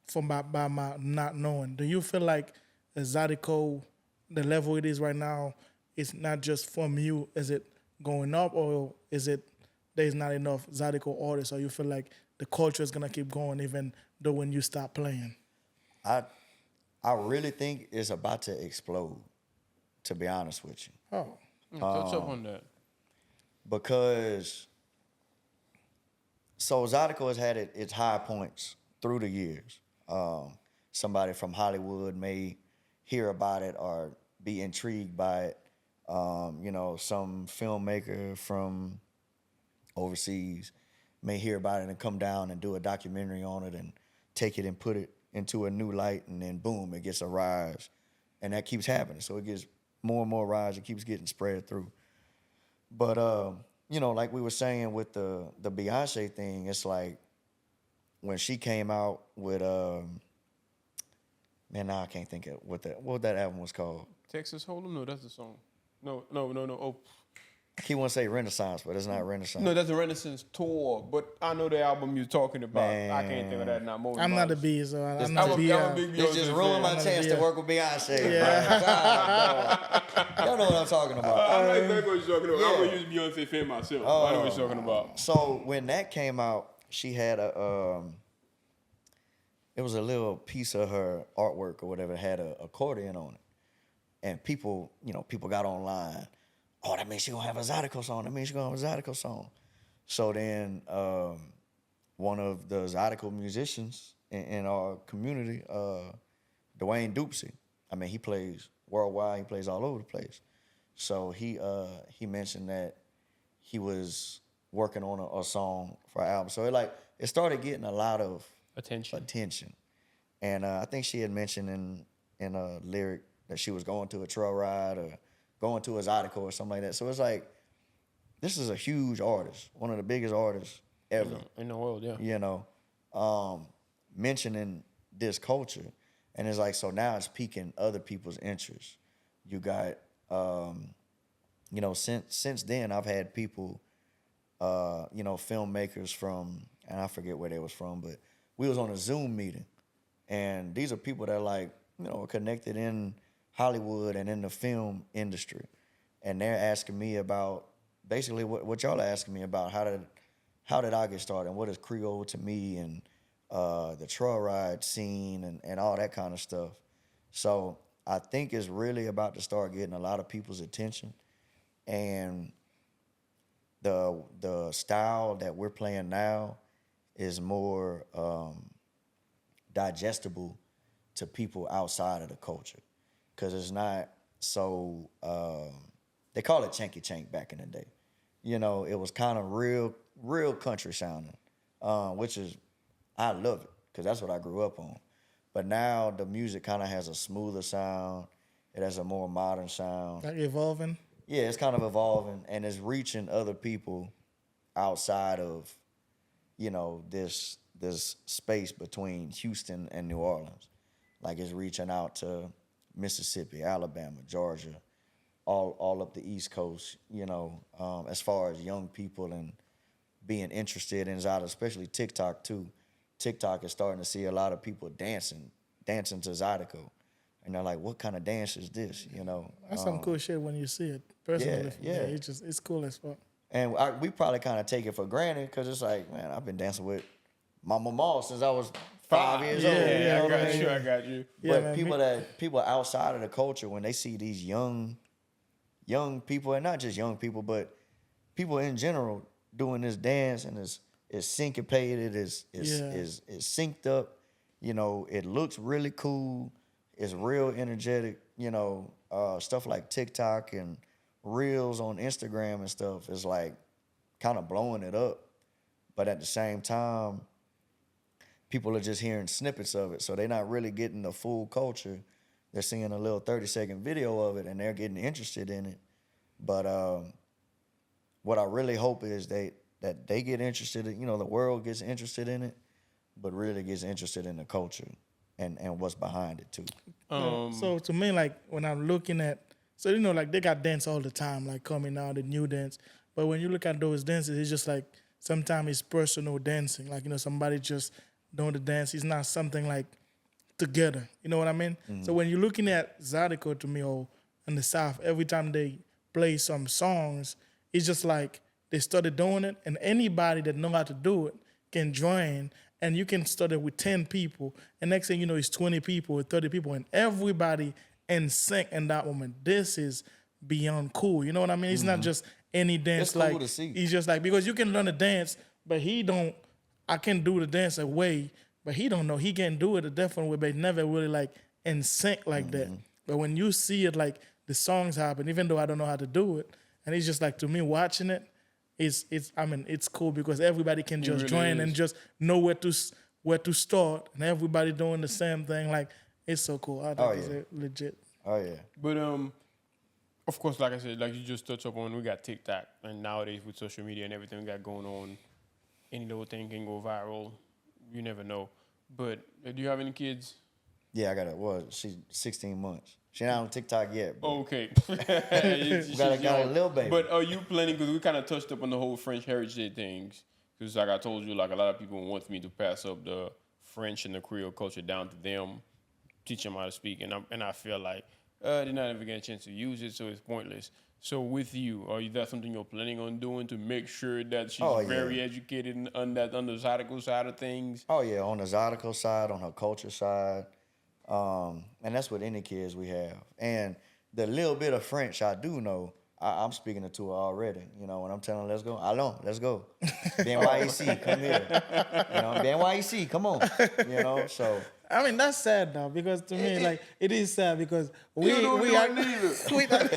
from by my not knowing, do you feel like the Zydeco, the level it is right now, is not just from you? Is it going up, or is it there's not enough Zydeco artists, or you feel like the culture is gonna keep going even though when you stop playing? I really think it's about to explode, to be honest with you. Oh. Touch up on that. Because so Zydeco has had its high points through the years. Somebody from Hollywood may hear about it or be intrigued by it. Some filmmaker from overseas may hear about it and come down and do a documentary on it and take it and put it into a new light, and then boom, it gets a rise. And that keeps happening. So it gets more and more rise. It keeps getting spread through. But, like we were saying with the Beyonce thing, it's like when she came out with, now I can't think of what that album was called. Texas Hold'em? No, that's the song. No. Oh, He won't say Renaissance, but it's not Renaissance. No, that's a Renaissance tour. But I know the album you're talking about. I can't think of that now. I'm not a B, so I'm not a I'm B. a big This just ruined my chance to work with Beyonce. Yeah. God, y'all know what I'm talking about. I know exactly what you're talking about. I'm going to use Beyonce fan myself. I know what you're talking about. So when that came out, she had it was a little piece of her artwork or whatever, had an accordion on it. And people got online. Oh, that means she gonna have a Zydeco song. That means she gonna have a Zydeco song. So then one of the Zydeco musicians in our community, Dwayne Dupsy, I mean, he plays worldwide. He plays all over the place. So he mentioned that he was working on a song for an album. So it started getting a lot of attention. And I think she had mentioned in a lyric that she was going to a trail ride or going to a Zydeco or something like that. So it's like, this is a huge artist, one of the biggest artists ever. In the world, yeah. You know, mentioning this culture. And it's like, so now it's piquing other people's interest. You got, since then I've had people, filmmakers from, and I forget where they was from, but we was on a Zoom meeting. And these are people that are connected in Hollywood and in the film industry. And they're asking me about basically what y'all are asking me about. How did I get started? And what is Creole to me, and the trail ride scene and all that kind of stuff. So I think it's really about to start getting a lot of people's attention. And the style that we're playing now is more digestible to people outside of the culture. Because it's not so, they call it chanky chank back in the day. You know, it was kind of real country sounding, which is, I love it, because that's what I grew up on. But now the music kind of has a smoother sound. It has a more modern sound. Like evolving? Yeah, it's kind of evolving, and it's reaching other people outside of, this space between Houston and New Orleans. Like, it's reaching out to Mississippi, Alabama, Georgia, all up the East Coast, as far as young people and being interested in Zydeco, especially TikTok too. TikTok is starting to see a lot of people dancing to Zydeco. And they're like, what kind of dance is this, That's some cool shit when you see it, personally. Yeah. It's cool as fuck. And we probably kind of take it for granted, because it's like, man, I've been dancing with my mama since I was 5 years old. I got you. But people outside of the culture, when they see these young people, and not just young people, but people in general doing this dance, and it's syncopated, it's synced up, it looks really cool, it's real energetic, stuff like TikTok and Reels on Instagram and stuff is like kind of blowing it up. But at the same time, people are just hearing snippets of it, so they're not really getting the full culture. They're seeing a little 30-second video of it, and they're getting interested in it. But what I really hope is that they get interested in, the world gets interested in it, but really gets interested in the culture and what's behind it too. So to me, like, when I'm looking at, like, they got dance all the time, like coming out, the new dance. But when you look at those dances, it's just like, sometimes it's personal dancing. Like, somebody just doing the dance. It's not something like together. You know what I mean? Mm-hmm. So when you're looking at Zydeco, to me, or in the South, every time they play some songs, it's just like they started doing it, and anybody that know how to do it can join, and you can start it with 10 people, and next thing you know, it's 20 people or 30 people, and everybody in sync in that moment. This is beyond cool. You know what I mean? It's not just any dance. It's cool to see. He's just like, because you can learn to dance, but I can do the dance a way, but he don't know. He can do it a different way, but never really like in sync like that. But when you see it, like the songs happen, even though I don't know how to do it, and it's just like, to me, watching it, it's cool, because everybody can just join and just know where to start, and everybody doing the same thing. Like, it's so cool. I think it's legit. Oh yeah. But of course, like I said, like you just touched up on, we got TikTok, and nowadays with social media and everything we got going on, any little thing can go viral. You never know. But do you have any kids? Yeah, I got she's 16 months. She not on TikTok yet. But Okay. got a little baby. But are you planning, because we kind of touched up on the whole French heritage things, because like I told you, like a lot of people want me to pass up the French and the Creole culture down to them, teach them how to speak, and I feel like they're not ever getting a chance to use it, so it's pointless. So with you, is that something you're planning on doing to make sure that she's very educated on the Zydeco side of things? Oh yeah, on the Zydeco side, on her culture side, and that's with any kids we have. And the little bit of French I do know, I'm speaking it to her already. You know, when I'm telling her, let's go, allons, let's go. BNYEC, come here. You know, BNYEC, come on. You know, so. I mean, that's sad though, because to me, like, it is sad because we don't are. do it neither. we don't-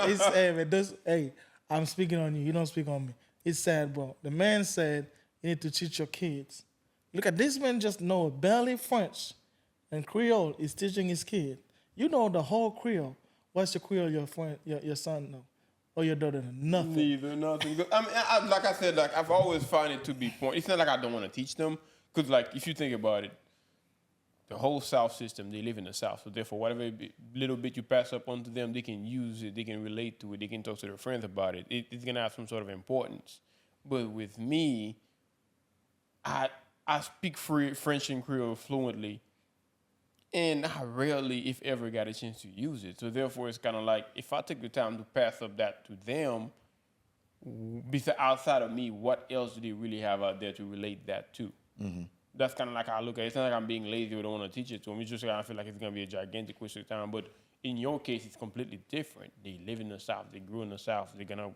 it's hey, man, hey, I'm speaking on you. You don't speak on me. It's sad, bro. The man said you need to teach your kids. Look at this man, just know barely French, and Creole is teaching his kid. You know the whole Creole. What's the Creole your son know, or your daughter know? Nothing. Neither, nothing. I mean, like I said, like I've always found it to be point. It's not like I don't want to teach them, because like if you think about it, the whole South system, they live in the South. So therefore, whatever little bit you pass up onto them, they can use it, they can relate to it, they can talk to their friends about it. It's going to have some sort of importance. But with me, I speak French and Creole fluently, and I rarely, if ever, got a chance to use it. So therefore, it's kind of like, if I take the time to pass up that to them, outside of me, what else do they really have out there to relate that to? Mm-hmm. That's kind of like how I look at it. It's not like I'm being lazy or don't want to teach it to them. It's just like I feel like it's going to be a gigantic waste of time. But in your case, it's completely different. They live in the South. They grew in the South. They're going to,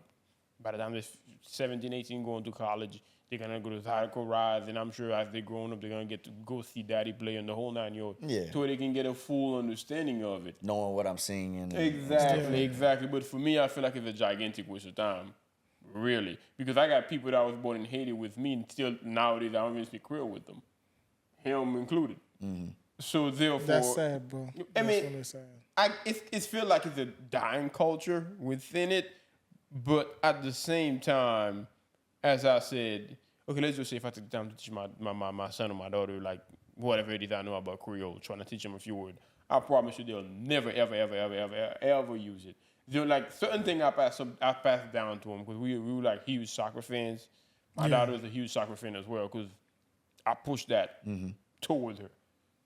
by the time they're 17, 18, going to college, they're going to go to Zydeco rides. And I'm sure as they're growing up, they're going to get to go see Daddy play and the whole 9 yards. Yeah. So they can get a full understanding of it. Knowing what I'm seeing. Exactly. But for me, I feel like it's a gigantic waste of time. Really. Because I got people that was born in Haiti with me, and still nowadays I don't even speak Creole with them. Him included. Mm-hmm. So therefore... That's sad, bro. That's really sad. It feels like it's a dying culture within it, but at the same time, as I said, okay, let's just say if I take the time to teach my son or my daughter, like, whatever it is I know about Creole, trying to teach them a few words, I promise you they'll never, ever use it. They're like certain things I pass down to them, because we were like huge soccer fans. My daughter is a huge soccer fan as well, because I pushed that towards her.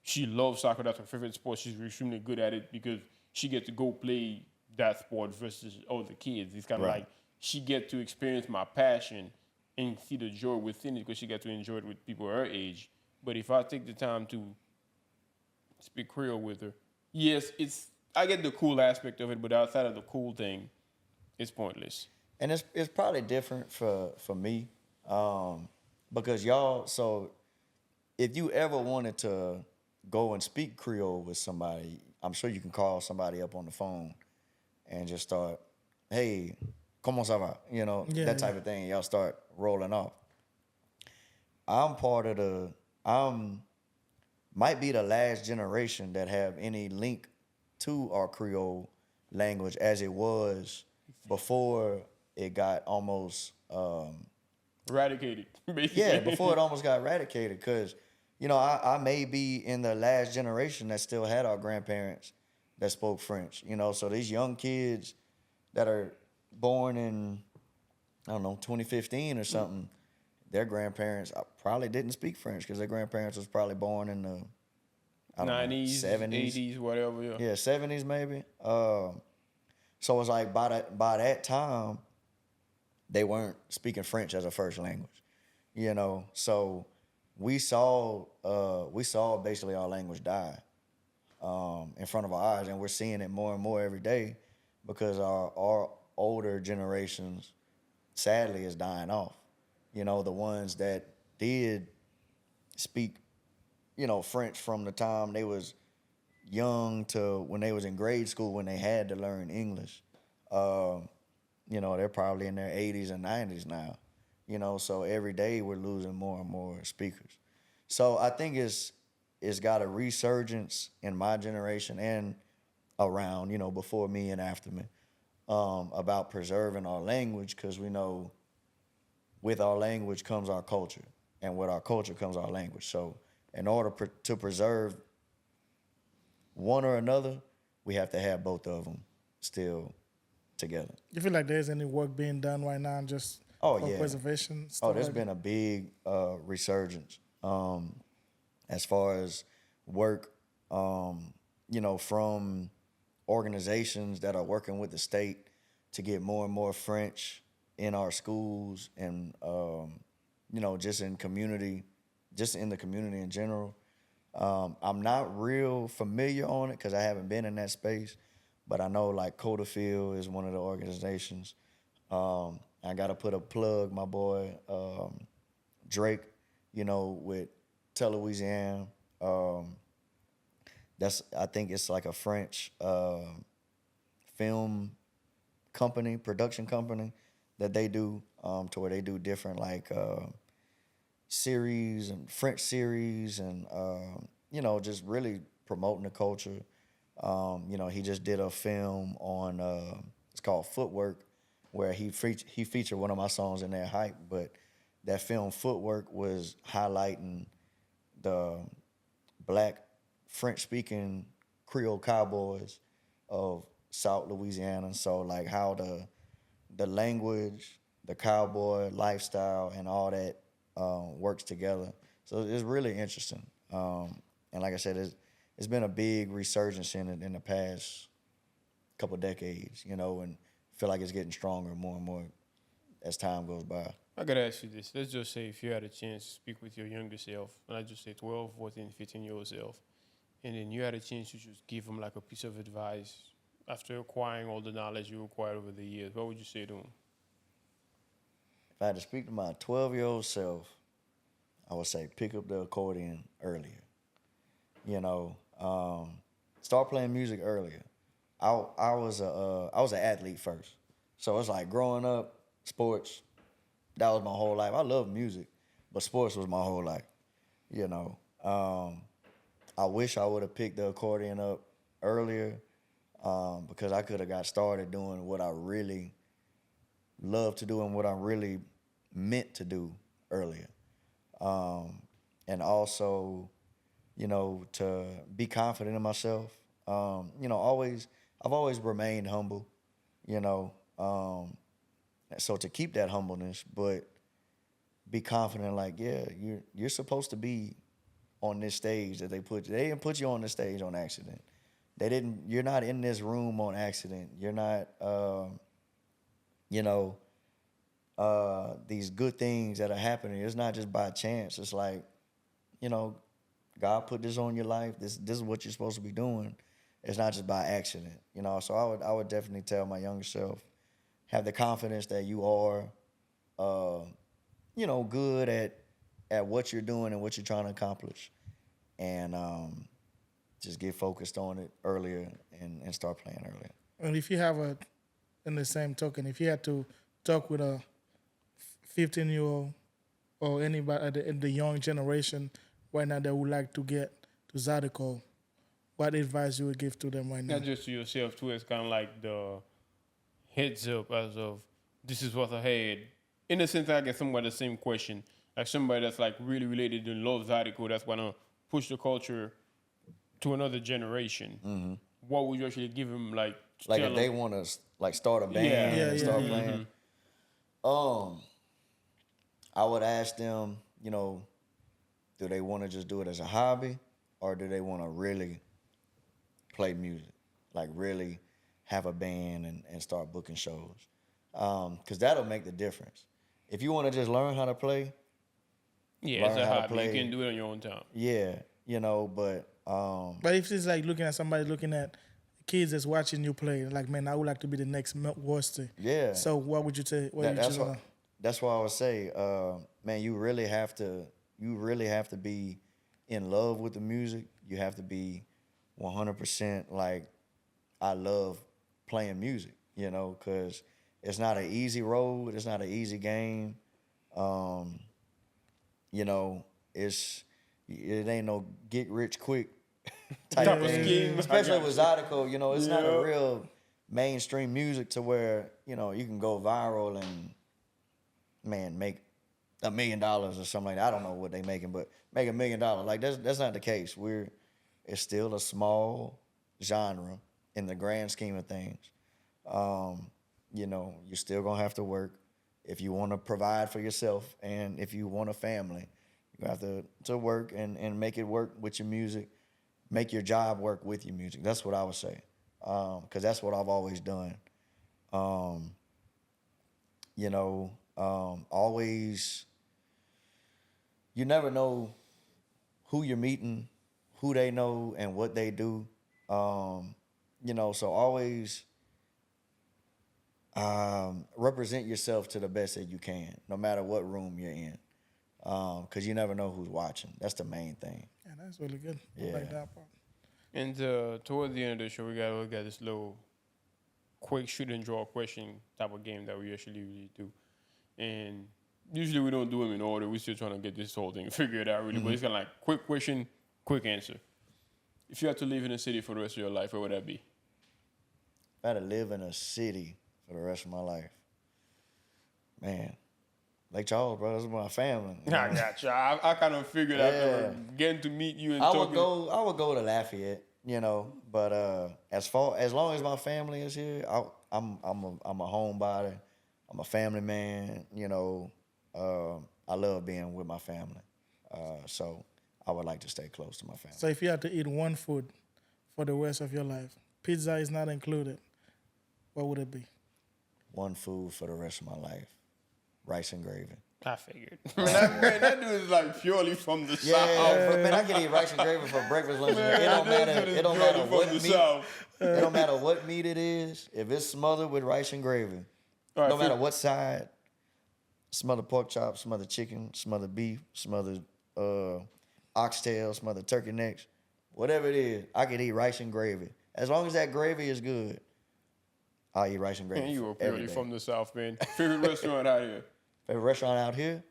She loves soccer. That's her favorite sport. She's extremely good at it because she gets to go play that sport versus other kids. It's kind of like she gets to experience my passion and see the joy within it, because she gets to enjoy it with people her age. But if I take the time to speak Creole with her, yes, I get the cool aspect of it, but outside of the cool thing, it's pointless. And it's probably different for me, because y'all. So if you ever wanted to go and speak Creole with somebody, I'm sure you can call somebody up on the phone and just start, hey, comment ça va? You know, that type of thing. Y'all start rolling off. Might be the last generation that have any link to our Creole language as it was before it got almost eradicated, basically. Yeah, before it almost got eradicated, because I may be in the last generation that still had our grandparents that spoke French. So these young kids that are born in 2015 or something, their grandparents probably didn't speak French, because their grandparents was probably born in the 90s, 70s, 80s, whatever. Yeah, 70s maybe. So it's like by that time, they weren't speaking French as a first language. So we saw basically our language die in front of our eyes, and we're seeing it more and more every day, because our older generations, sadly, is dying off. The ones that did speak, French from the time they was young to when they was in grade school, when they had to learn English. They're probably in their 80s and 90s now. So every day we're losing more and more speakers. So I think it's got a resurgence in my generation and around, before me and after me, about preserving our language, because we know with our language comes our culture, and with our culture comes our language. So in order to preserve one or another, we have to have both of them still together. You feel like there's any work being done right now just for preservation? There's been a big resurgence as far as work, from organizations that are working with the state to get more and more French in our schools and, just in the community in general. I'm not real familiar on it because I haven't been in that space, but I know like Codafield is one of the organizations. I got to put a plug, my boy, Drake, with Louisiana. I think it's like a French film company, production company that they do to where they do different like series and French series and, just really promoting the culture. He just did a film on, it's called Footwork, where he featured one of my songs in there, Hype, but that film Footwork was highlighting the black French-speaking Creole cowboys of South Louisiana. So like how the language, the cowboy lifestyle, and all that works together. So it's really interesting. And like I said, it's been a big resurgence in the past couple decades, and I feel like it's getting stronger more and more as time goes by. I gotta ask you this. Let's just say if you had a chance to speak with your younger self, and I just say 12, 14, 15-year-old self, and then you had a chance to just give them like a piece of advice after acquiring all the knowledge you acquired over the years, what would you say to them? If I had to speak to my 12-year-old self, I would say pick up the accordion earlier. Start playing music earlier. I was an athlete first, so it's like growing up, sports. That was my whole life. I love music, but sports was my whole life. I wish I would have picked the accordion up earlier because I could have got started doing what I really love to do and what I really meant to do earlier. And also, to be confident in myself. I've always remained humble, so to keep that humbleness, but be confident, like, yeah, you're supposed to be on this stage that they didn't put you on the stage on accident. You're not in this room on accident. You're not, these good things that are happening. It's not just by chance. It's like, God put this on your life. This is what you're supposed to be doing. It's not just by accident, So I would definitely tell my younger self, have the confidence that you are, good at what you're doing and what you're trying to accomplish, and just get focused on it earlier and start playing earlier. And if you have in the same token, if you had to talk with a 15-year-old or anybody in the young generation right now that would like to get to Zydeco, what advice you would give to them right now? Not just to yourself too. It's kind of like the heads up as of this is what's ahead. In a sense, I get somewhat the same question. Like somebody that's like really related and loves Zydeco, that's gonna push the culture to another generation. Mm-hmm. What would you actually give them? Like if they want to like start a band and start playing. Mm-hmm. I would ask them, do they want to just do it as a hobby, or do they want to really play music, like really have a band and start booking shows? Because that'll make the difference. If you want to just learn how to play, it's a hobby. You can do it on your own time. Yeah, but if it's like looking at kids that's watching you play, like, man, I would like to be the next Worcester. Yeah. So what would you say? That's why I would say, man, you really have to be in love with the music. You have to be 100% like, I love playing music, because it's not an easy road. It's not an easy game. It ain't no get rich quick type of scheme. Especially with Zydeco, it's not a real mainstream music to where, you can go viral and, man, make $1 million or something like that. I don't know what they making, but make $1 million. Like that's not the case. It's still a small genre in the grand scheme of things. You know, you're still gonna have to work if you want to provide for yourself, and if you want a family, you have to work and make it work with your music, make your job work with your music. That's what I would say, because that's what I've always done. You know, always, you never know who you're meeting, who they know, and what they do. You know, so always represent yourself to the best that you can, no matter what room you're in, because you never know who's watching. That's the main thing. Yeah, that's really good. Yeah. I like that part. And towards the end of the show, we got this little quick shoot and draw question type of game that we actually really do. And usually we don't do them in order. We're still trying to get this whole thing figured out really. But it's kind of like quick question, quick answer. If you had to live in a city for the rest of your life, where would that be? If I had to live in a city for the rest of my life, man, Lake Charles, bro, that's my family. I got you. I kind of figured out getting to meet you and I talking. I would go to Lafayette, you know. But as long as my family is here, I'm a homebody. I'm a family man, you know. I love being with my family, so I would like to stay close to my family. So if you had to eat one food for the rest of your life, pizza is not included, what would it be? One food for the rest of my life: rice and gravy. I figured. that dude is like purely from the Yeah, South. man, I can eat rice and gravy for breakfast, lunch, and dinner. It don't matter what meat. It don't matter what meat it is. If it's smothered with rice and gravy, no matter what side, smothered pork chops, smothered chicken, smothered beef, smothered oxtail, smothered turkey necks, whatever it is, I can eat rice and gravy. As long as that gravy is good, I'll eat rice and gravy. Man, you were purely from the South, man. Favorite restaurant out here? Favorite restaurant out here?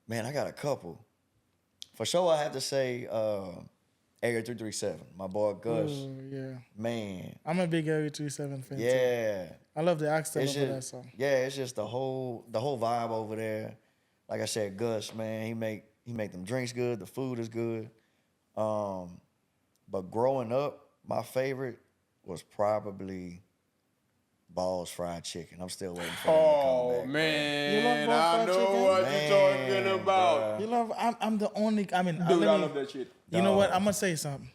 Man, I got a couple. For sure, I have to say Area 337. My boy Gus. Ooh, yeah. Man. I'm a big Area 37 fan too. Yeah. I love the accent over that song. Yeah, it's just the whole vibe over there. Like I said, Gus, man, he make them drinks good. The food is good. But growing up, my favorite was probably Ball's Fried Chicken. I'm still waiting for them to come back. Oh man, You love Ball's I fried know chicken? what Man, you're talking about. bruh. You love? I'm the only. I mean, Dude, I love that shit. You know what? I'm gonna say something.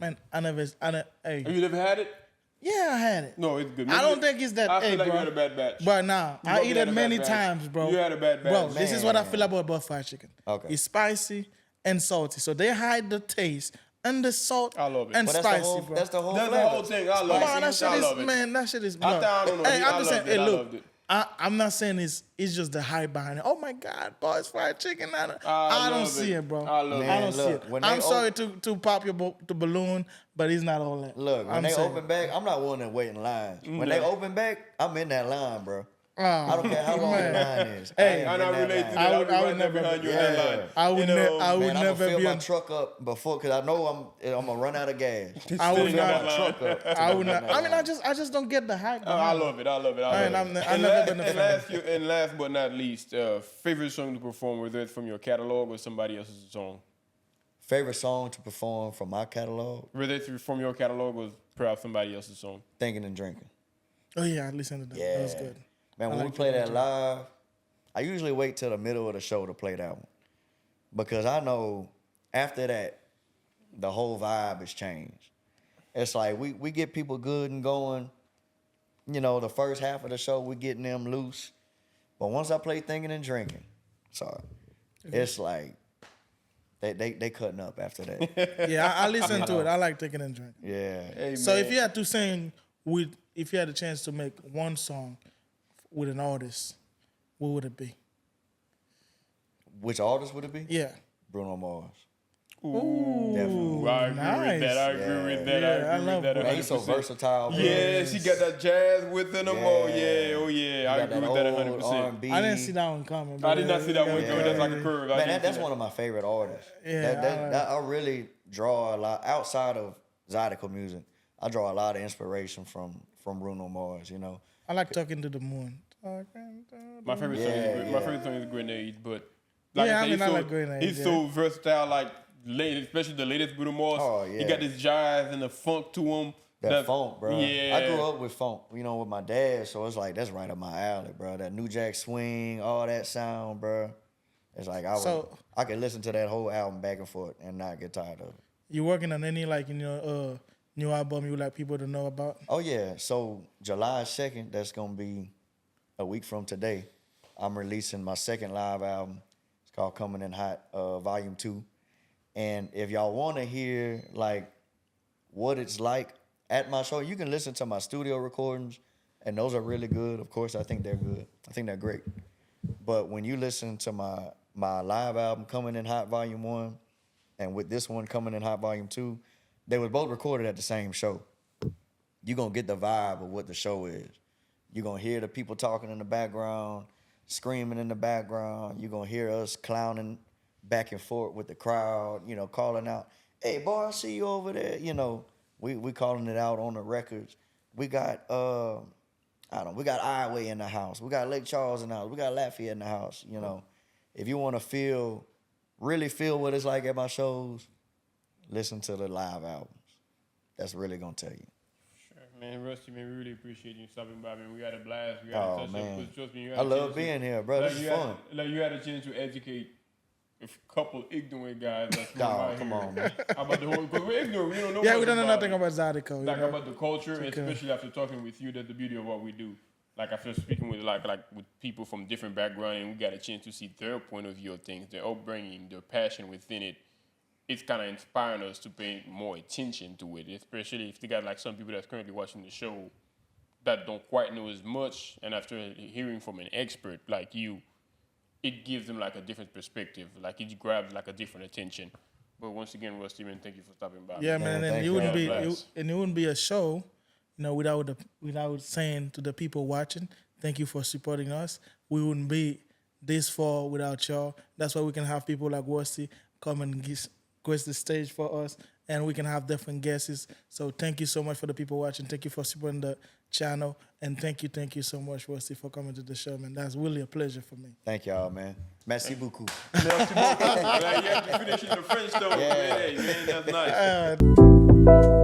Man, hey. Have you never had it? Yeah, I had it. No, it's good. I don't think it's that. I feel hey, like bro. you had a bad batch. But nah, You I probably eat had it a many bad batch. times, bro. You had a bad batch. Bro, this is what I Man. feel about butter fried chicken. Okay. It's spicy and salty, so they hide the taste and the salt I love it. and But spicy, bro. that's the whole That's the flavor. whole thing. I love Man, it. that shit I is, love it. man, that shit is. I don't know. Hey, I I'm just saying, loved it. hey, I look, loved it. I'm not saying it's just the hype behind it. Oh my God, boys, fried chicken. I don't love see it. it, bro. I love it. I don't Man, see look, it. when I'm they sorry to pop your the balloon, but it's not all that. Look, when I'm they saying. open back, I'm not willing to wait in line. When they open back, I'm in that line, bro. I don't care how long the line is. Hey, am And I in that relate line. to that. I would I would right there never- behind you in yeah. that line. I would, You know, I would Man, I'm gonna never fill be my on. truck up before, cause I know I'm gonna run out of gas. I would Sitting not. in that line. Truck up. I would not. I mean, I just don't get the hype. Oh, I love it. I love it. I Man, love it. I've never been a fan. And last but not least, favorite song to perform, whether it's from your catalog or somebody else's song. Favorite song to perform from my catalog? Whether it's from your catalog or perhaps somebody else's song. Thinking and Drinking. Oh yeah, I listened to that. Yeah. That was good. Man, when I we like play Thinking that and live, I usually wait till the middle of the show to play that one. Because I know after that, the whole vibe has changed. It's like we get people good and going. You know, the first half of the show, we getting them loose. But once I play Thinking and Drinking, sorry, it's like they cutting up after that. Yeah, I listened to it. I like Taking and Drinking. Yeah. Hey, So man. if you had to sing if you had a chance to make one song with an artist, what would it be? Which artist would it be? Yeah. Bruno Mars. Ooh, I agree with that. I agree with that. Yeah, I I agree love with that. Man, he's so 100%. versatile. Bro. Yeah, she got that jazz within them. Oh Yeah. yeah, oh yeah. I He agree got with that old 100%. R&B. I didn't see that one coming. I but did not see that one yeah, coming. That's like a curve. I Man, didn't that's see one of my favorite artists. Yeah, I really draw a lot outside of Zydeco music. I draw a lot of inspiration from Bruno Mars. You know, I like Talking to the Moon. My favorite song is my favorite song is Grenade, but Yeah, I I said, mean, I he's like Grenade, He's yeah. so versatile. Like especially the latest Bruno Mars. Oh, yeah. He got this jive and the funk to him. That funk, bro. Yeah. I grew up with funk, with my dad, so it's like that's right up my alley, bro. That New Jack Swing, all that sound, bro. It's like I could listen to that whole album back and forth and not get tired of it. You working on any new album you would like people to know about? Oh yeah, so July 2nd, that's gonna be a week from today. I'm releasing my second live album. It's called Coming in Hot, Volume 2. And if y'all want to hear like what it's like at my show, you can listen to my studio recordings, and those are really good. Of course, I think they're good. I think they're great. But when you listen to my live album, Coming in Hot Volume 1, and with this one, Coming in Hot Volume 2, they were both recorded at the same show. You're going to get the vibe of what the show is. You're going to hear the people talking in the background, screaming in the background. You're going to hear us clowning back and forth with the crowd, calling out, hey, boy, I see you over there. We calling it out on the records. We got, we got Ioway in the house. We got Lake Charles in the house. We got Lafayette in the house, If you want to really feel what it's like at my shows, listen to the live albums. That's really going to tell you. Sure, man. Rusty, man, we really appreciate you stopping by, man. We had a blast. We had a touch man. Trust me, I love being here, bro. This is fun. You had a chance to educate a couple ignorant guys that's come on, man. About the whole, because we're ignorant. We don't know Yeah, we don't know nothing about Zydeco. Like about the culture, and especially after talking with you, that's the beauty of what we do. Like after speaking with like with people from different backgrounds, and we got a chance to see their point of view of things, their upbringing, their passion within it. It's kind of inspiring us to pay more attention to it, especially if they got like some people that's currently watching the show that don't quite know as much, and after hearing from an expert like you, it gives them like a different perspective, like it grabs like a different attention. But once again, Rusty, man, thank you for stopping by. Yeah, man, and it wouldn't be a show, without saying to the people watching, thank you for supporting us. We wouldn't be this far without y'all. That's why we can have people like Rusty come and grace the stage for us, and we can have different guests. So thank you so much for the people watching. Thank you for supporting the channel, and thank you so much, Rusty, for coming to the show, man. That's really a pleasure for me. Thank y'all, man. Merci beaucoup. Merci beaucoup. You have to finish in the French, though, man. Hey, man, that's nice.